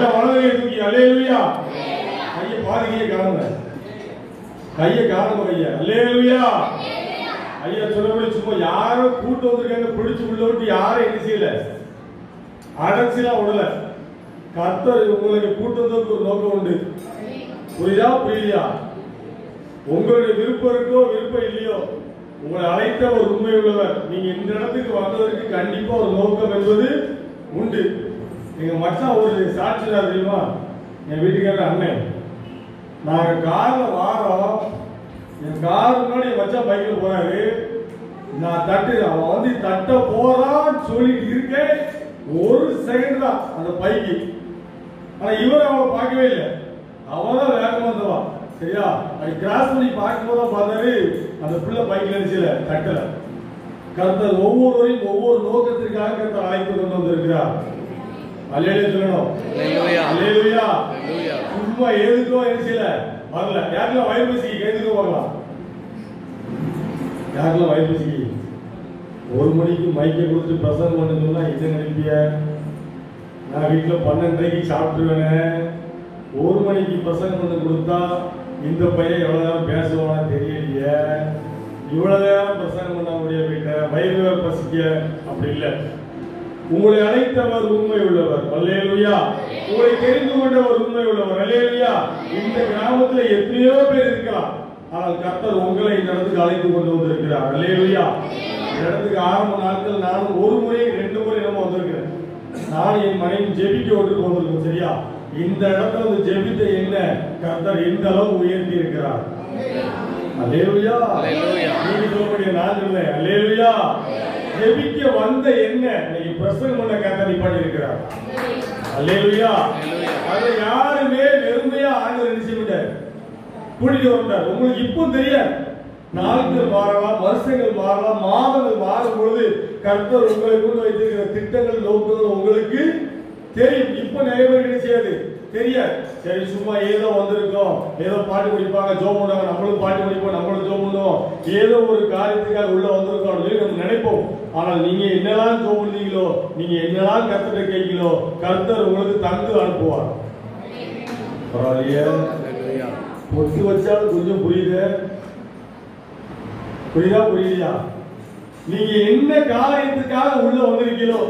நல்ல வலதுகையை தூக்கி அல்லேலூயா. கையை பாருங்க, காணுங்க, கையை காணுங்க, கையை அல்லேலூயா. ஐயா சொன்னபடி சும்மா யாரும் கூட்டு வந்திருக்காங்க பிடிச்சு உள்ள விட்டு யாரும் என்ன செய்யல, அடைச்சிலாம் விடல. கர்த்தர் உங்களுக்கு கூட்டு வந்ததுக்கு ஒரு நோக்கம் உண்டு. புரியுதா புரியலையா? உங்களுடைய விருப்பம் இருக்கோ விருப்பம் இல்லையோ, உங்களை அழைத்த ஒரு உண்மை உள்ளவர். நீங்க இந்த இடத்துக்கு வந்ததற்கு கண்டிப்பா ஒரு நோக்கம் என்பது உண்டு. எங்க மச்சான் ஒரு சாட்சியார் தெரியுமா? என் வீட்டுக்கார அண்ணன், நாங்க கார்ல வாரோம், என் கார் முன்னாடி என் மச்சான் பைக்ல போறாரு. நான் தட்டு, அவன் வந்து தட்ட போறான்னு சொல்லிட்டு இருக்கேன். ஒரு செகண்ட் தான் அந்த பைக்கு. ஆனா இவர் அவனை பார்க்கவே இல்லை, அவதான் வேகமா வந்தவா. சரியா? அது கிராஸ் பண்ணி பார்க்கும்போது பார்த்தாரு அந்த பிள்ளை பைக்ல இருந்துச்சுல, தட்டல. கர்த்தர் ஒவ்வொருவரையும் ஒவ்வொரு நோக்கத்திற்காக கர்த்தர் அழைத்து கொண்டு வந்திருக்கிறார். அல்லேலூயா சொல்லணும். அல்லேலூயா. சும்மா எதுக்கோ என்ன வரல. யாருக்கெல்லாம் வயிறு பசிக்கு எதுக்கோ வரலாம்? யாருக்கெல்லாம் வயிறு பசிக்கு 1 மணிக்கு மைக்கை கொடுத்து பிரசங்கம் பண்ணுங்கன்னா என்ன நினைப்பிய? நான் வீட்டில் 12:30க்கு சாப்பிட்டுருவேன். 1 மணிக்கு பிரசங்கம் பண்ண கொடுத்தா இந்த பையன் எவ்வளவு நேரம் பேசுவானா தெரியலையே, இவ்வளவு நேரம் பிரசங்கம் பண்ண முடிய வீட்டை வயிறு பசிக்க. அப்படி இல்லை. உங்களை அழைத்தவர் உண்மை உள்ளவர். அல்லேலூயா. உங்களை தெரிந்து கொண்டவர் உண்மை உள்ளவர். அல்லேலூயா. இந்த கிராமத்துல எத்தனையோ பேர் இருக்கலாம், ஆனால் கர்த்தர் உங்களை இந்த இடத்துக்கு அழைத்து கொண்டு வந்திருக்கிறார். அல்லேலூயா. இந்த இடத்துக்கு ஆரம்ப நாட்கள் நானும் 1 முறை 2 முறை நம்ம வந்திருக்கிறேன். நான் என் மனைவி ஜெபிக்க ஒன்று வந்திருக்கோம். சரியா? இந்த இடத்துல வந்து ஜெபித்த என்ன கர்த்தர் எந்த அளவு உயர்த்தி இருக்கிறார். அல்லேலூயா. நீங்க சொல்லக்கூடிய நான் இல்லை. அல்லேலூயா. ஜெபிக்க வந்த என்ன இன்னைக்கு பிரசங்கம் பண்ண கர்த்தர் நிப்பாட்டி இருக்கிறார். அல்லேலூயா. அது யாருமே வெறுமையா ஆண்டவர் நினைச்சுட்டார், கூட்டிட்டு வந்தார். உங்களுக்கு இப்போ தெரியாது, நாட்கள் மாறலாம், வருஷங்கள் மாறலாம், மாதங்கள் மாறும் பொழுது கர்த்தர் உங்களை கொண்டு வைத்திருக்கிற திட்டங்கள் நோக்கங்கள் உங்களுக்கு தெரியும். இப்ப நிறைய பேருக்கு செய்யாது தெரியாது. சரி சும்மா ஏதோ வந்திருக்கோம், ஏதோ பாட்டு குடிப்பாங்க, ஜோம் பண்ணுவாங்க, நம்மளும் பாட்டு குடிப்போம், நம்மளும் ஜோம் பண்ணுவோம், ஏதோ ஒரு காரியத்துக்காக உள்ள வந்திருக்கோம் நம்ம நினைப்போம். ஆனால் நீங்க என்னெல்லாம் ஜோம் பண்ணீங்களோ, நீங்க என்னெல்லாம் கர்த்தரை கேட்கலோ, கர்த்தர் உங்களுக்கு தந்து அனுப்புவார். பரவாயில்லையா? பொத்து வச்சாலும் கொஞ்சம் புரியுது. புரியுதா புரியலையா? நீங்க என்ன காரியத்துக்காக உள்ள வந்திருக்கீங்களோ,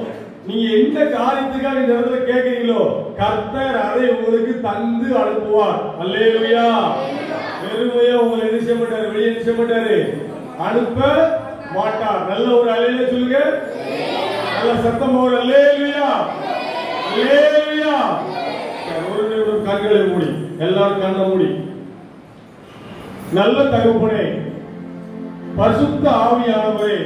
நீங்க எந்த காரியத்துக்காக இந்த இடத்துல கேட்கிறீங்களோ, கர்த்தர் அதை உங்களுக்கு தந்து அனுப்புவார். அல்லேலூயா. வெறுமையா உங்களை என்ன செய்ய மாட்டாரு, வெளியே என்ன செய்ய மாட்டாரு, அனுப்ப மாட்டார். நல்ல ஒரு அல்லேலூயா சொல்லுங்க. நல்ல சத்தமா ஒரு அல்லேலூயா. அல்லேலூயா. ஒரு கண்களை மூடி, எல்லாரும் கண்ணை மூடி. நல்ல தகப்பனே, பரிசுத்த ஆவியானவரே,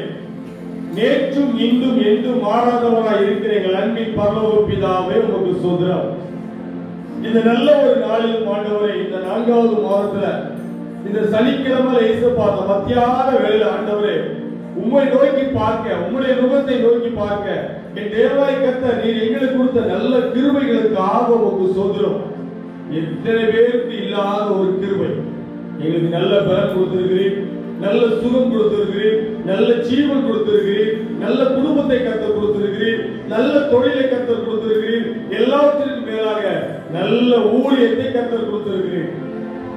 நேற்றும் இன்றும் என்றும் மாறாதவராய் இருக்கிற எங்கள் அன்பின் பரலோக பிதாவே உமக்கு ஸ்தோத்திரம். இந்த நல்ல ஒரு நாளில் ஆண்டவரே, இந்த 4வது மாதத்துல இந்த சனிக்கிழமை இயேசுப்பா அந்த மத்தியான வேளையில ஆண்டவரே உம்மை நோக்கி பார்க்க, உம்முடைய முகத்தை நோக்கி பார்க்க என் தேவாய் கர்த்தர் நீர் எங்களுக்கு கொடுத்த நல்ல கிருபைகளுக்காக உமக்கு ஸ்தோத்திரம். எத்தனை பேருக்கு இல்லாத ஒரு கிருபை, எங்களுக்கு நல்ல பலன் கொடுத்திருக்கிறீர், நல்ல சுகம் கொடுத்திருக்கிறீர், நல்ல ஜீவன் கொடுத்திருக்கிறீர், நல்ல குடும்பத்தை கர்த்தர் கொடுத்திருக்கிறீர், நல்ல தொழிலை கர்த்தர் கொடுத்திருக்கிறீர், எல்லாவற்றிற்கும் மேலாக நல்ல ஊழியத்தை கர்த்தர் கொடுத்திருக்கிறீர்.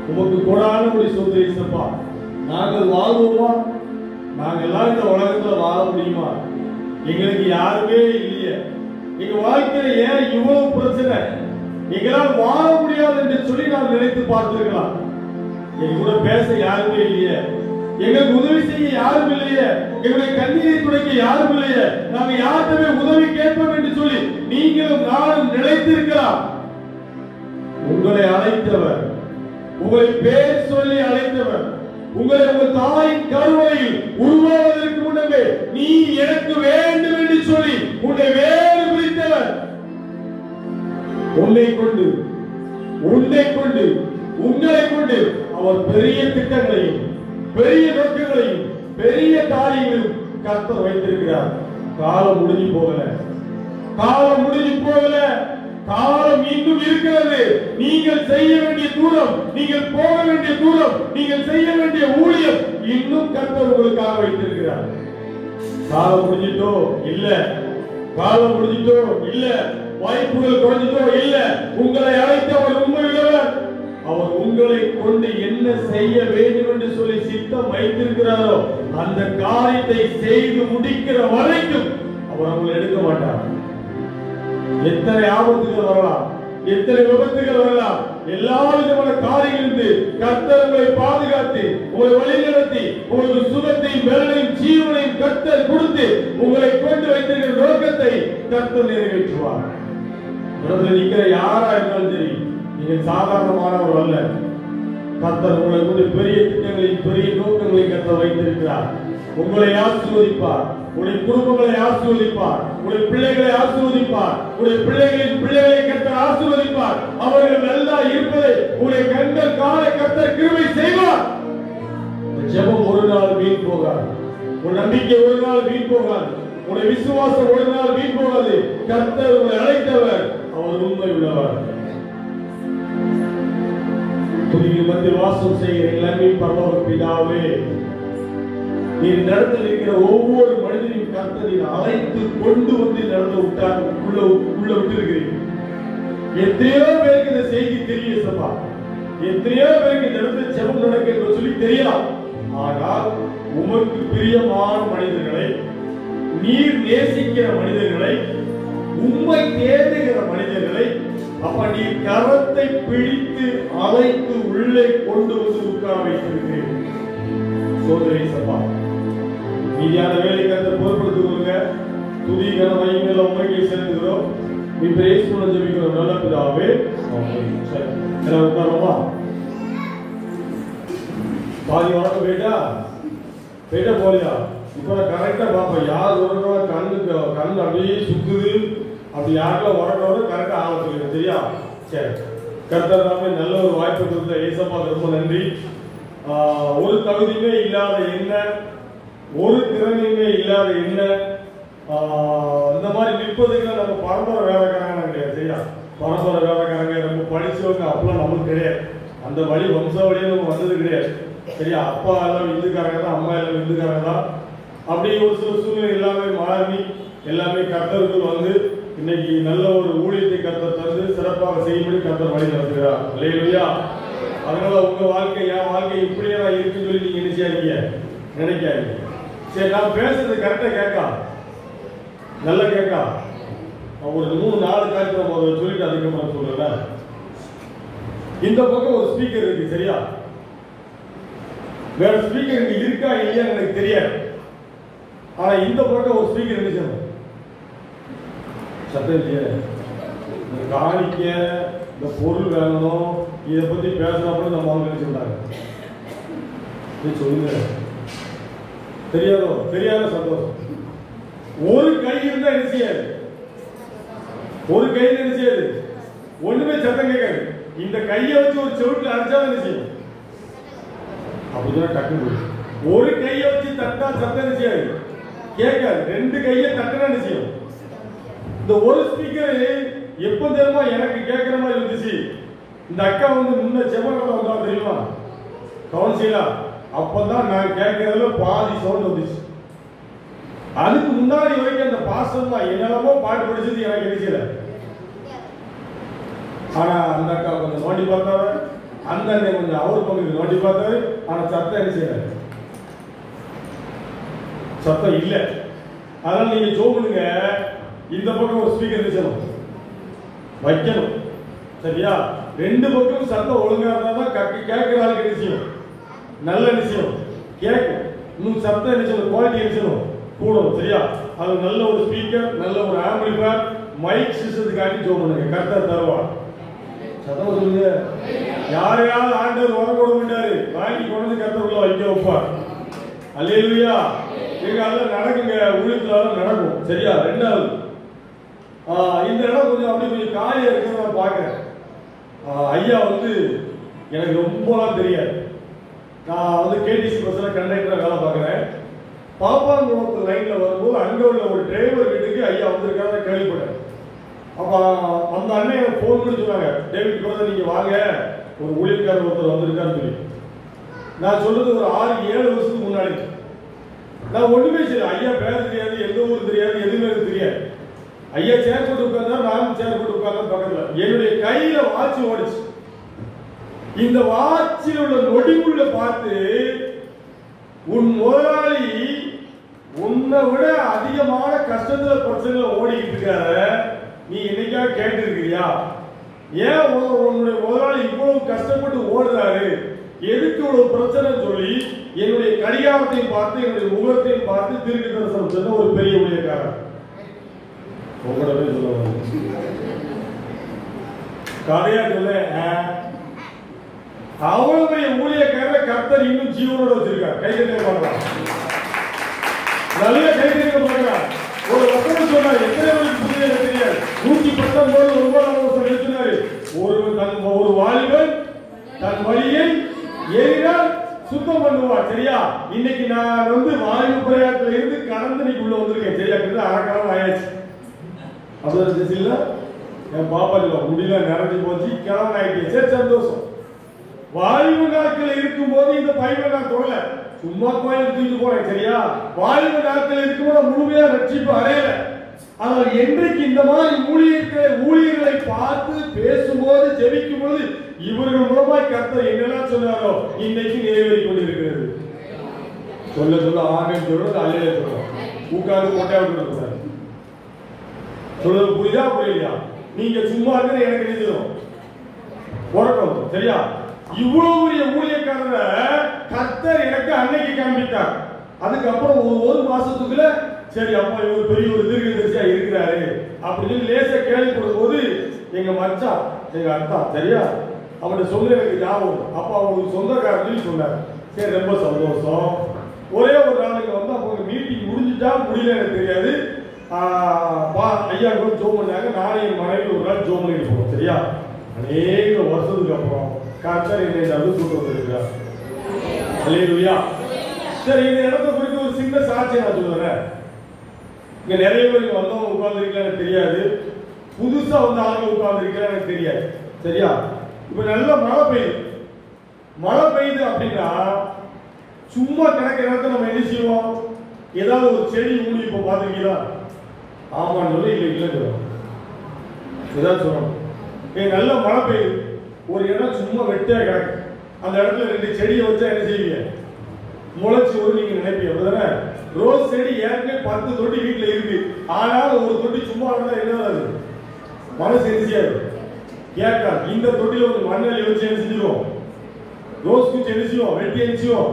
உமக்கு கொடான முடி சொந்தப்பா. நாங்கள் வாழ்வோமா? நாங்கள் எல்லாம் இந்த உலகத்துல வாழ முடியுமா? எங்களுக்கு யாருமே இல்லையே. எங்க வாழ்க்கையில ஏன் இவ்வளவு பிரச்சனை? எங்களால் வாழ முடியாது என்று சொல்லி நாம் நினைத்து பார்த்திருக்கலாம். எங்க கூட பேச யாருமே இல்லையே, எங்களுக்கு உதவி செய்ய யாரும் இல்லையே, எங்களுடைய கண்ணீரை துடைக்க யாரும் இல்லையே, நாங்க யார்கிட்டவே உதவி கேட்போம் என்று சொல்லி நீங்களும் நானும் நினைத்திருக்கலாம். உங்களை அழைத்தவர், உங்களை பேர் சொல்லி அழைத்தவர், உங்களை உங்கள் தாயின் கருவறையில் உருவாவதற்கு முன்னமே நீ எனக்கு வேண்டும் என்று சொல்லி உன்னை வேறு பிடித்தவர், உன்னை கொண்டு உங்களை கொண்டு அவர் பெரிய திட்டங்களையும் பெரிய நோக்கங்களையும் பெரிய காரியங்களையும் கர்த்தர் வைத்திருக்கிறார். காலம் முடிஞ்சு போகல, காலம் இன்னும் இருக்கிறது. நீங்கள் செய்ய வேண்டிய தூரம், நீங்கள் போக வேண்டிய தூரம், நீங்கள் செய்ய வேண்டிய ஊழியம் இன்னும் கர்த்தர் உங்களுக்காக வைத்திருக்கிறார். காலம் முடிஞ்சிட்டோ இல்ல, வாய்ப்புகள் குறைஞ்சிட்டோ இல்ல, உங்க என்ன செய்ய வேண்டும் என்று சொல்லி சித்தம் வைத்திருக்கிறாரோ அந்த காரியத்தை செய்து முடிக்கிற வரைக்கும் அவர் அவங்களை எடுக்க மாட்டார். எத்தனை ஆபத்துகள் வரலாம், எத்தனை விபத்துகள் வரலாம், எல்லா விதமான காரியங்களிலிருந்து கர்த்தர் உங்களை பாதுகாத்து உங்களை வழிநடத்தி உங்களுக்கு சுகத்தையும் பலனையும் ஜீவனையும் கர்த்தர் கொடுத்து உங்களை கொண்டு வைத்திருக்கிற நோக்கத்தை கர்த்தர் நிறைவேற்றுவார். நிற்கிற யாரா இருந்தாலும் சரி, நீங்க சாதாரணமானவர் அல்ல. கர்த்தர் உங்களை கொண்டு பெரிய திட்டங்களையும் பெரிய நோக்கங்களையும் கர்த்தர் வைத்திருக்கிறார். உங்களை ஆசீர்வதிப்பார், உங்களுடைய குடும்பங்களை ஆசீர்வதிப்பார், உங்களுடைய பிள்ளைகளை ஆசீர்வதிப்பார், உங்களுடைய பிள்ளைகளின் பிள்ளைகளை கர்த்தர் ஆசீர்வதிப்பார். அவர்கள் நல்லா இருப்பதை உங்களுடைய கண்கள் காண கர்த்தர் கிருபை செய்வார். ஜெபம் ஒரு நாள் வீண் போகாது, உன் நம்பிக்கை ஒரு நாள் வீண் போகாது, உங்களுடைய விசுவாசம் ஒரு நாள் வீண் போகாது. கர்த்தர் உங்களை அழைத்தவர், அவர் உண்மை உள்ளவர். துதியின் மத்தியில் வாசம் செய்கிற இளமையின் பரலோக பிதாவே, நீர் நடத்தில் இருக்கிற ஒவ்வொரு மனிதனையும் கர்த்தர் அழைத்து கொண்டு வந்து நடந்து விட்டார், உள்ள விட்டிருக்கிறீங்க. எத்தனையோ பேருக்கு இந்த செய்தி தெரிய சபா, எத்தனையோ பேருக்கு இந்த இடத்துல ஜெபம் நடக்க என்று சொல்லி தெரியலாம். ஆனால் உமக்கு பிரியமான மனிதர்களை, நீர் நேசிக்கிற மனிதர்களை, உம்மை தேடுகிற மனிதர்களை அப்ப நீர் கரத்தை பிடித்து அழைத்து உள்ளே கொண்டு வந்து உட்கார வைத்திருக்கிறீர்கள். சோதரை சபா, மீதியான வேலை கர்த்தர் பொறுப்படுத்துவங்க. துதி கன மகிமையில உம்மையே செலுத்துகிறோம். இப்ப இயேசுவுல ஜெபிக்கிறோம் நல்ல பிதாவே, ஆமென். சரி, எல்லாரும் உட்காருமா. பாதி வணக்கம் போயிட்டா போலியா? இப்ப கரெக்டா பாப்பா, யார் வரணும் கண்ணு அப்படியே சுத்துது, அப்படி யாரெல்லாம் வரணும் கரெக்டா ஆரம்பிச்சு சரியா? சரி, கர்த்தர் நாமே நல்ல ஒரு வாய்ப்பு கொடுத்த ஏசப்பா ரொம்ப நன்றி. ஒரு தகுதியுமே இல்லாத என்ன, ஒரு திறமையுமே இல்லாத என்ன, இந்த மாதிரி நிற்பதுக்கு நம்ம பரம்பரை வேலைக்காரங்க கிடையாது சரியா? பரம்பரை வேலைக்காரங்க நம்ம படிச்சவங்க அப்பெல்லாம் நம்மளுக்கு கிடையாது. அந்த வழி வம்சாவளியும் நம்ம வந்தது கிடையாது சரியா? அப்பா எல்லாம் இந்துக்காரங்க தான், அம்மா எல்லாம் இந்துக்காரங்க தான். அப்படி ஒரு சில சூழ்நிலை எல்லாமே மாறி எல்லாமே கர்த்தருக்குள் வந்து இன்னைக்கு நல்ல ஒரு ஊழியத்தை கர்த்தர் தந்து சிறப்பாக செய்யும்படி கர்த்தர் வழி நடத்துகிறார். அல்லேலூயா. அதனால உங்க வாழ்க்கை, என் வாழ்க்கை இப்படியே நான் இருக்குன்னு சொல்லி நீங்க நினைச்சாதீங்க, நினைக்காதீங்க. சரி, நான் பேசுறது கரெக்டா கேட்கா? நல்லா கேட்கா? ஒரு 3-4 காரியத்தை நம்ம சொல்லிட்டு அதுக்கப்புறம் சொல்றேன். இந்த பக்கம் ஒரு ஸ்பீக்கர் இருக்கு சரியா? வேற ஸ்பீக்கர் இங்க இருக்கா இல்லையா எனக்கு தெரியாது. ஆனா இந்த பக்கம் ஒரு ஸ்பீக்கர் இருந்துச்சு, சத்தம் இல்லையே. இந்த காணிக்க, இந்த பொருள் வேணும், இதை பத்தி பேசினப்ப நம்ம அவங்க நினைச்சிருந்தாங்க. சொல்லுங்க, தெரியாதோ? தெரியாத சந்தோஷம். ஒரு கை இருந்தா என்ன செய்யாது? ஒரு கை என்ன செய்யாது? ஒண்ணுமே சத்தம் கேட்காது. இந்த கையை வச்சு ஒரு செவுட்டுல அடிச்சாலும் என்ன செய்யும்? அப்படிதான் டக்கு. ஒரு கையை வச்சு தட்டா சத்தம் என்ன செய்யாது? கேட்காது. 2 கையை தட்டினா என்ன செய்யும்? இந்த ஒரு ஸ்பீக்கர் எப்ப தெரியுமா எனக்கு கேட்கிற மாதிரி இருந்துச்சு? இந்த அக்கா வந்து முன்ன செவ்வகல வந்தா தெரியுமா கவுன்சிலா, அப்பதான் நான் கேட்கறதுல பாதி சவுண்ட் வந்துச்சு. அதுக்கு முன்னாடி வரைக்கும் அந்த பாசம் தான் என்னெல்லாமோ பாட்டு படிச்சது எனக்கு நினைச்சல. ஆனா அந்த அக்கா கொஞ்சம் நோண்டி பார்த்தாரு, அந்த அண்ணன் கொஞ்சம் அவர் பங்குக்கு நோண்டி பார்த்தாரு. ஆனா சத்தம் என்ன செய்யல, சத்தம் இல்ல. அதனால நீங்க சோம்புங்க, இந்த பக்கம் ஒரு ஸ்பீக்கர் வச்சணும் வைக்கணும் சரியா? 2 பக்கம் சத்தம் ஒழுங்கா இருந்தா கேட்கிற ஆளுக்கு நிச்சயம் நல்ல நிச்சயம் கேட்கும். இன்னும் சத்தம் நிச்சயம் குவாலிட்டி நிச்சயம் கூடும் சரியா? அது நல்ல ஒரு ஸ்பீக்கர், நல்ல ஒரு ஆம்பிளிஃபயர், மைக் சிஸ்டத்துக்காண்டி ஜோம் பண்ணுங்க. கர்த்தர் தருவார். சத்தம் சொல்லுங்க. யாரையாவது ஆண்டவர் வர கூட மாட்டாரு, வாங்கி கொண்டு கர்த்தர் உள்ள வைக்க வைப்பார். அல்லேலூயா. எங்க அதெல்லாம் நடக்குங்க, ஊழியத்துல நடக்கும் சரியா? 2வது இந்த இடம் கொஞ்சம் அப்படி கொஞ்சம் காலியா இருக்கிறத நான் பாக்குறேன். ஐயா வந்து எனக்கு ரொம்பலாம் தெரியாது. நான் வந்து கேடிசி பஸ்ல கண்டக்டரா வேலை பார்க்கிறேன். பாப்பாங்குளத்து லைன்ல வரும்போது அங்க உள்ள ஒரு டிரைவர் வீட்டுக்கு ஐயா வந்திருக்காரு கேள்விப்பட்டேன். அப்ப அந்த அண்ணன் எனக்கு போன் பண்ணி சொன்னாங்க, டேவிட் பிரதர் நீங்க வாங்க, ஒரு ஊழியக்காரர் ஒருத்தர் வந்திருக்காருன்னு சொல்லி. நான் சொல்றது ஒரு 6-7 வருஷத்துக்கு முன்னாடி. நான் ஒண்ணுமே செய்யல. ஐயா பேர் தெரியாது, எந்த ஊர் தெரியாது, எதுவுமே தெரியாது. ஐயா சேர் போட்டு உட்கார்ந்தா, நானும் சேர் போட்டு உட்கார்ந்தா பக்கத்துல. என்னுடைய கையில வாட்ச் ஓடிச்சு. இந்த வாட்சில் உள்ள நொடிக்குள்ள பார்த்து உன் முதலாளி உன்னை விட அதிகமான கஷ்டத்துல பிரச்சனைல ஓடிக்கிட்டு இருக்காரு, நீ என்னைக்கா கேட்டு இருக்கிறியா? ஏன் உன்னுடைய முதலாளி இவ்வளவு கஷ்டப்பட்டு ஓடுறாரு, எதுக்கு இவ்வளவு பிரச்சனை சொல்லி என்னுடைய கடிகாரத்தையும் பார்த்து என்னுடைய முகத்தையும் பார்த்து திருப்பி தரிசனம் சொன்ன ஒரு பெரிய ஊழியக்காரர். உங்களோட சொல்லுவாங்க கதையா சொல்ல, அவ்வளவு பெரிய ஊழியக்காரரை கர்த்தர் இன்னும் ஜீவனோட வச்சிருக்கார். கைதட்ட பார்க்கலாம், நல்ல கைதட்ட பார்க்கலாம். ஒரு வசனம் சொன்னார், எத்தனை பேருக்கு புரியுது தெரியாது. 119 எழுதினாரு, ஒரு வாலிபன் தன் வழியை ஏறினால் சுத்தம் பண்ணுவார். சரியா? இன்னைக்கு நான் வாயு பிரயாணத்துல இருந்து கடந்து இன்னைக்கு உள்ள வந்திருக்கேன். சரியா? அரைக்காலம் ஆயாச்சு. அப்பதான் இல்ல என் பாப்பா முடியல நிறைஞ்சு போச்சு, கிளம்பு ஆயிடுச்சு. சரி, சந்தோஷம். வாயு நாட்கள் இருக்கும் போது இந்த பைபிளை நான் தொடல, சும்மா கோயில் தூக்கிட்டு போறேன். சரியா? வாயு நாட்கள் இருக்கும்போது முழுமையா ரட்சிப்பு அடையல. ஆனால் என்றைக்கு இந்த மாதிரி ஊழியர்களை பார்த்து பேசும்போது ஜெபிக்கும் போது இவர்கள் மூலமாய் கர்த்தர் என்னெல்லாம் சொன்னாரோ இன்னைக்கு நிறைவேறி கொண்டிருக்கிறது. சொல்ல சொல்ல ஆமென் சொல்றது, அல்லேலூயா சொல்றோம். உட்கார்ந்து கொட்டையா விட்டுறாரு. சொல்றது புரியுதா புரியலையா? நீங்க சும்மா இருக்கிற எனக்கு நினைச்சிடும் உறக்கம். சரியா? இவ்வளவு பெரிய ஊழியக்காரரை கர்த்தர் எனக்கு அன்னைக்கு காண்பித்தார். அதுக்கப்புறம் ஒரு மாசத்துக்குள்ள சரி அப்பா இவர் பெரிய ஒரு தீர்க்கதரிசியா இருக்கிறாரு அப்படின்னு லேசா கேள்விப்படும் போது எங்க மச்சான் எங்க அத்தா சரியா அவன் சொல்ல எனக்கு ஞாபகம். அப்ப அவங்களுக்கு சொந்தக்காரன்னு சொன்னார். சரி, ரொம்ப சந்தோஷம். ஒரே ஒரு நாளைக்கு அவங்க மீட்டிங் முடிஞ்சுட்டா முடியல எனக்கு தெரியாது. ஐயா கூட ஜோம் பண்ணாங்க. நானே என் மனைவி ஒரு நாள் ஜோம் பண்ணிட்டு போவோம். சரியா? அநேக வருஷத்துக்கு அப்புறம் கர்த்தர் என்னை கூட்டு வந்திருக்கிறார். அல்லேலூயா. சரி, இந்த இடத்தை குறித்து ஒரு சின்ன சாட்சி நான் சொல்லுறேன். இங்க நிறைய பேர் வந்தவங்க உட்கார்ந்து இருக்கலாம் எனக்கு தெரியாது, புதுசா வந்து ஆளுங்க உட்கார்ந்து இருக்கலாம் எனக்கு தெரியாது. சரியா? இப்ப நல்ல மழை பெய்யுது அப்படின்னா சும்மா கிடக்கிற இடத்துல நம்ம என்ன செய்வோம்? ஏதாவது ஒரு செடி ஊனி இப்ப பாத்துருக்கீங்களா? ஆமான்னு சொல்ல இல்ல இல்ல சொல்லுவோம். ஏதாவது சொல்லணும். நல்ல மழை பெய்யுது, ஒரு இடம் சும்மா வெட்டியா கிடக்கு, அந்த இடத்துல 2 செடியை வச்சா என்ன செய்வீங்க? முளைச்சு வரும் நீங்க நினைப்பீங்க. அப்படிதானே? ரோஸ் செடி ஏற்கனவே 10 தொட்டி வீட்டுல இருக்கு, ஆனால் ஒரு தொட்டி சும்மா இருந்தா என்ன மனசு எரிசியாது கேட்காது. இந்த தொட்டில ஒரு மண்ணெல்லி வச்சு என்ன செஞ்சிருவோம்? ரோஸ் குச்சி என்ன செய்வோம்? வெட்டி எரிச்சிவோம்,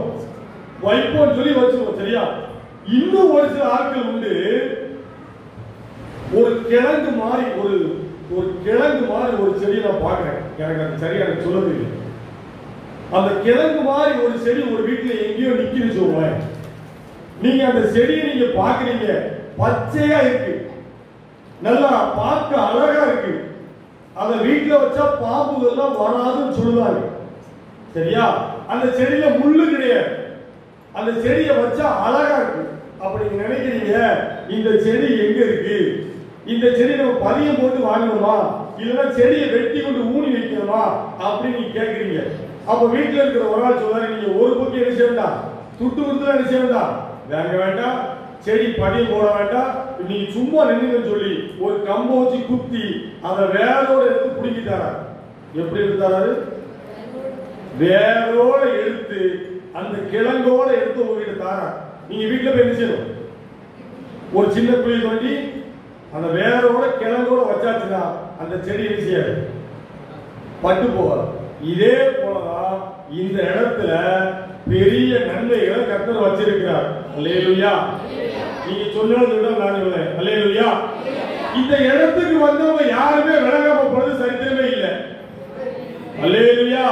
வைப்போம் சொல்லி வச்சிருவோம். சரியா? இன்னும் ஒரு சில ஆட்கள் உண்டு, ஒரு கிழங்கு மாதிரி ஒரு செடியை நான் பாக்குறேன். எனக்கு அது சரியா எனக்கு சொல்ல தெரியல. அந்த கிழங்கு மாதிரி ஒரு செடி ஒரு வீட்டுல எங்கேயோ நிக்குன்னு சொல்லுவேன். நீங்க அந்த செடியை நீங்க பாக்குறீங்க, பச்சையா இருக்கு, நல்லா பார்க்க அழகா இருக்கு. அந்த வீட்டுல வச்சா பாம்புகள்லாம் வராதுன்னு சொல்லுவாங்க. சரியா? அந்த செடியில முள்ளு கிடையாது, அந்த செடியை வச்சா அழகா இருக்கு. அப்ப நீங்க நினைக்கிறீங்க இந்த செடி எங்க இருக்கு? இந்த செடி நம்ம பதியம் போட்டு வாங்கணுமா, இல்லைன்னா செடியை வெட்டி கொண்டு ஊனி வைக்கணுமா அப்படின்னு நீங்க கேட்கறீங்க. அப்ப வீட்டுல இருக்கிற ஒரு ஆள் சொல்றாரு, நீங்க ஒரு பக்கம் என்ன செய்ய வேண்டாம், துட்டு கொடுத்து என்ன செய்ய வேண்டாம், வாங்க வேண்டாம், செடி பதியம் போட வேண்டாம், நீங்க சும்மா நின்னுன்னு சொல்லி ஒரு கம்பை வச்சு குத்தி அதை வேரோட எடுத்து பிடிக்கி தராரு. எப்படி எடுத்தாரு? வேரோட எடுத்து அந்த கிழங்கோட எடுத்து உங்ககிட்ட தாரா. நீங்க வீட்டுல போய் என்ன செய்யணும்? ஒரு சின்ன குழி தோண்டி அந்த வேரோட கிழங்கோட வச்சாச்சுன்னா அந்த செடி என்ன செய்யாது, பட்டு போகாது. இதே போலதான் இந்த இடத்துல பெரிய நன்மைகளை கர்த்தர் வச்சிருக்கிறார். அல்லேலூயா. நீங்க சொன்னதை விட நான் சொல்றேன். அல்லேலூயா. இந்த இடத்துக்கு வந்தவங்க யாருமே விளங்காம போறது சரித்திரமே இல்லை. அல்லேலூயா.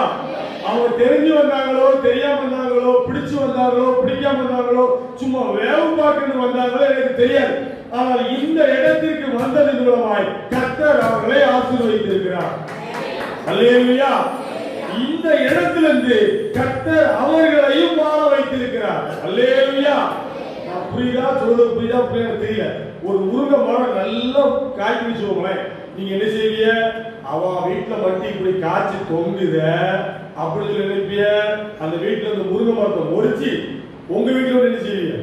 அவங்க தெரிஞ்சு வந்தாங்களோ தெரியாம வந்தாங்களோ, பிடிச்சு வந்தாங்களோ பிடிக்காம வந்தாங்களோ, சும்மா வேவு பார்க்கணும் வந்தாங்களோ எனக்கு தெரியாது. ஆனால் இந்த இடத்திற்கு வந்ததன் மூலமாய் கர்த்தர் அவர்களை ஆசீர்வதித்திருக்கிறார். அல்லேலூயா. இந்த இடத்திலிருந்து கர்த்தர் அவர்களையும் வாழ வைத்திருக்கிறார். அல்லேலூயா. நான் புரியுதா சொல்றது? புரியுதா தெரியல. ஒரு முருங்கை மரம் நல்லா காய்ச்சி வச்சுக்கோங்களேன், நீங்க என்ன செய்வீங்க? அவ வீட்டுல மட்டும் இப்படி காய்ச்சி தொங்குத அப்படின்னு நினைப்பிய. அந்த வீட்டுல இருந்து முருங்கை மரத்தை முறிச்சு உங்க வீட்டுல என்ன செய்வீங்க?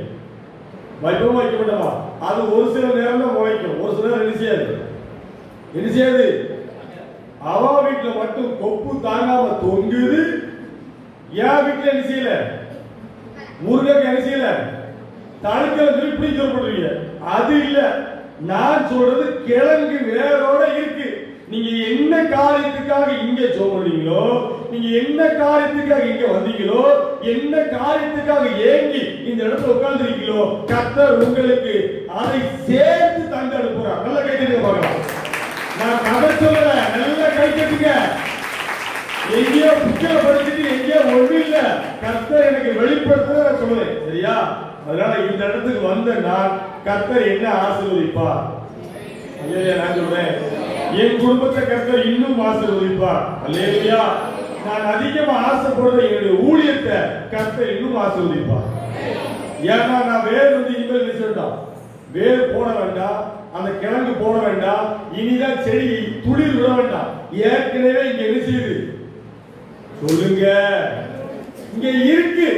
வைப்போமா வைக்க மாட்டோமா? அது ஒரு சில நேரம் தான் முளைக்கும், ஒரு சில நேரம் என்ன செய்யாது. அவ வீட்டுல மட்டும் கொப்பு தாங்காம தொங்குது. என் வீட்டுல என்ன செய்யல, முருகன் என்ன செய்யல, தடுக்கல சொல்லி இப்படி சொல்லப்படுறீங்க. அது இல்ல, நான் சொல்றது கிழங்கு வேரோட இருக்கு. நீங்க என்ன காரியத்துக்காக இங்க சொல்றீங்களோ, நீங்க என்ன காரியத்துக்காக இங்க வந்தீங்களோ, என்ன காரியத்துக்காக ஏங்கி இந்த இடத்துல உட்கார்ந்துருக்கீங்களோ, கர்த்தர் உங்களுக்கு அதை சேர்த்து தந்து அனுப்புறார். நல்ல கை தட்டுங்க பார்க்கலாம். நான் கதை சொல்லல, நல்ல கை தட்டுங்க. எங்கேயோ புக்கில படிச்சுட்டு எங்கேயோ ஒண்ணு இல்ல, கர்த்தர் எனக்கு வெளிப்படுத்த சொல்றேன். சரியா? அதனால இந்த இடத்துக்கு வந்த நான் கர்த்தர் என்ன ஆசீர்வதிப்பார். அல்லேலூயா. நான் சொல்றேன், என் குடும்பத்தை கர்த்தர் இன்னும் ஆசீர்வதிப்பார். அல்லேலூயா. நான் அதிகமா ஆசைப்படுற என்னுடைய ஊழியத்தை கர்த்தர் இன்னும் ஆசீர்வதிப்பார். ஏன்னா நான் வேர் வந்து இனிமேல் நிச்சயம் வேர் போட வேண்டாம், அந்த கிழங்கு போட வேண்டாம், இனிதான் செடி துளிர் விட வேண்டாம். ஏற்கனவே இங்க என்ன செய்யுது சொல்லுங்க, இங்க இருக்கு.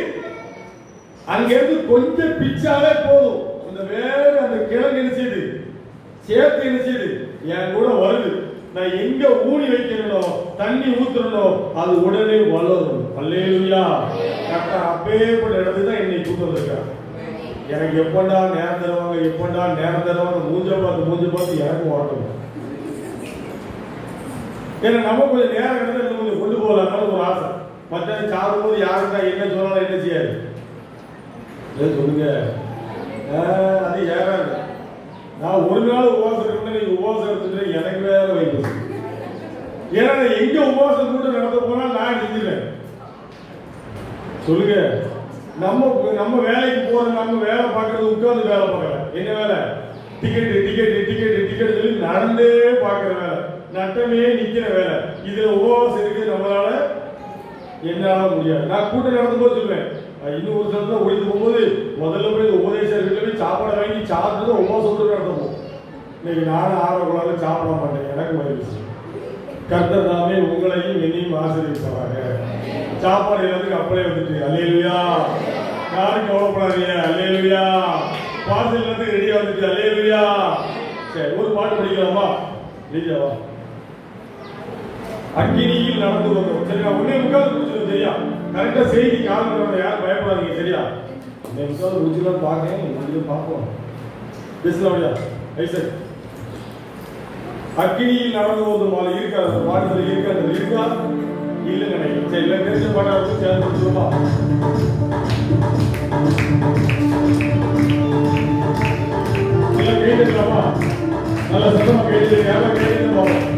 அங்க இருந்து கொஞ்சம் பிச்சாலே போதும், அந்த வேறு அந்த கிழங்கு என்ன செய்யுது சேர்த்து என்ன செய்யுது என் கூட வருது. நான் எங்க ஊனி வைக்கிறனோ, தண்ணி ஊத்துறனோ, அது உடனே வளரும். அல்லேலூயா. கர்த்தர் அப்பேற்பட்ட இடத்துக்கு தான் என்னை கூட்டு வந்திருக்கார். எனக்கு எப்பண்டா நேரம் தருவாங்க, எப்பண்டா நேரம் தருவாங்க, மூஞ்ச பார்த்து எனக்கு ஓட்டணும். ஏன்னா நம்ம கொஞ்சம் நேரம் கிடந்து கொஞ்சம் கொண்டு போகலாம் ஒரு ஆசை. மற்ற சாப்பிடும்போது யாருக்கா என்ன சொன்னாலும் என்ன செய்யாது சொல்லுங்க, அது ஏறாது. நான் ஒரு நாள் உபவாசம் இருக்கேன், நீங்க உபவாசம் எடுத்துட்டு எனக்கு வேற வைப்பு. ஏன்னா எங்க உபவாசம் கூட்டம் நடத்த போனா நான் செஞ்சுக்கிறேன். சொல்லுங்க, நம்ம வேலைக்கு போறது, நம்ம வேலை பார்க்கறது உட்கார்ந்து வேலை பார்க்கல. என்ன வேலை? டிக்கெட் சொல்லி நடந்தே பார்க்கிற வேலை, நட்டமே நிக்கிற வேலை. இதுல உபவாசம் இருக்கு, நம்மளால என்னால முடியாது. நான் கூட்டம் நடத்தும் போது சொல்லுவேன், இன்னும் ஒரு சில ஒழித்து போகும்போது முதல்ல போய் உபதேசத்துல போய் சாப்பாடை வாங்கி சாப்பிட்டு உபவாசம் நடத்தப்போம். இன்னைக்கு நானும் ஆர்வக்குள்ளால சாப்பிட மாட்டேன், எனக்கு மகிழ்ச்சி. கர்த்தர் தாமே உங்களையும் என்னையும் ஆசீர்வதிப்பாங்க. சாப்பாடு எல்லாத்துக்கும் அப்படியே வந்துட்டு. அல்லேலூயா. யாரும் கவலைப்படாதீங்க. அல்லேலூயா. பார்சல் எல்லாத்துக்கும் ரெடியா வந்துட்டு. அல்லேலூயா. சரி, ஒரு பாட்டு படிக்கலாமா? ரெடியாவா? அக்கினியில் நடந்து வந்தோம். சரியா? உடனே உட்கார்ந்து முடிச்சிடும். சரியா? கரெக்டா செய்தி காலம் யாரும் பயப்படாதீங்க. சரியா? உட்கார்ந்து முடிச்சுலாம் பார்க்க பார்ப்போம். பேசலாம். ஐசக் அக்கினியில் நடந்து வந்தோம். அது இருக்காது, பாடத்தில் இருக்காது. இருக்கா இல்லைங்க நினைக்கிறேன். சரி, இல்லை தெரிஞ்ச பாடம் சேர்ந்து முடிச்சுருமா? இல்லை கேட்டுக்கலாமா? நல்ல சத்தமா கேட்டு யாரும் கேட்டு போவோம்.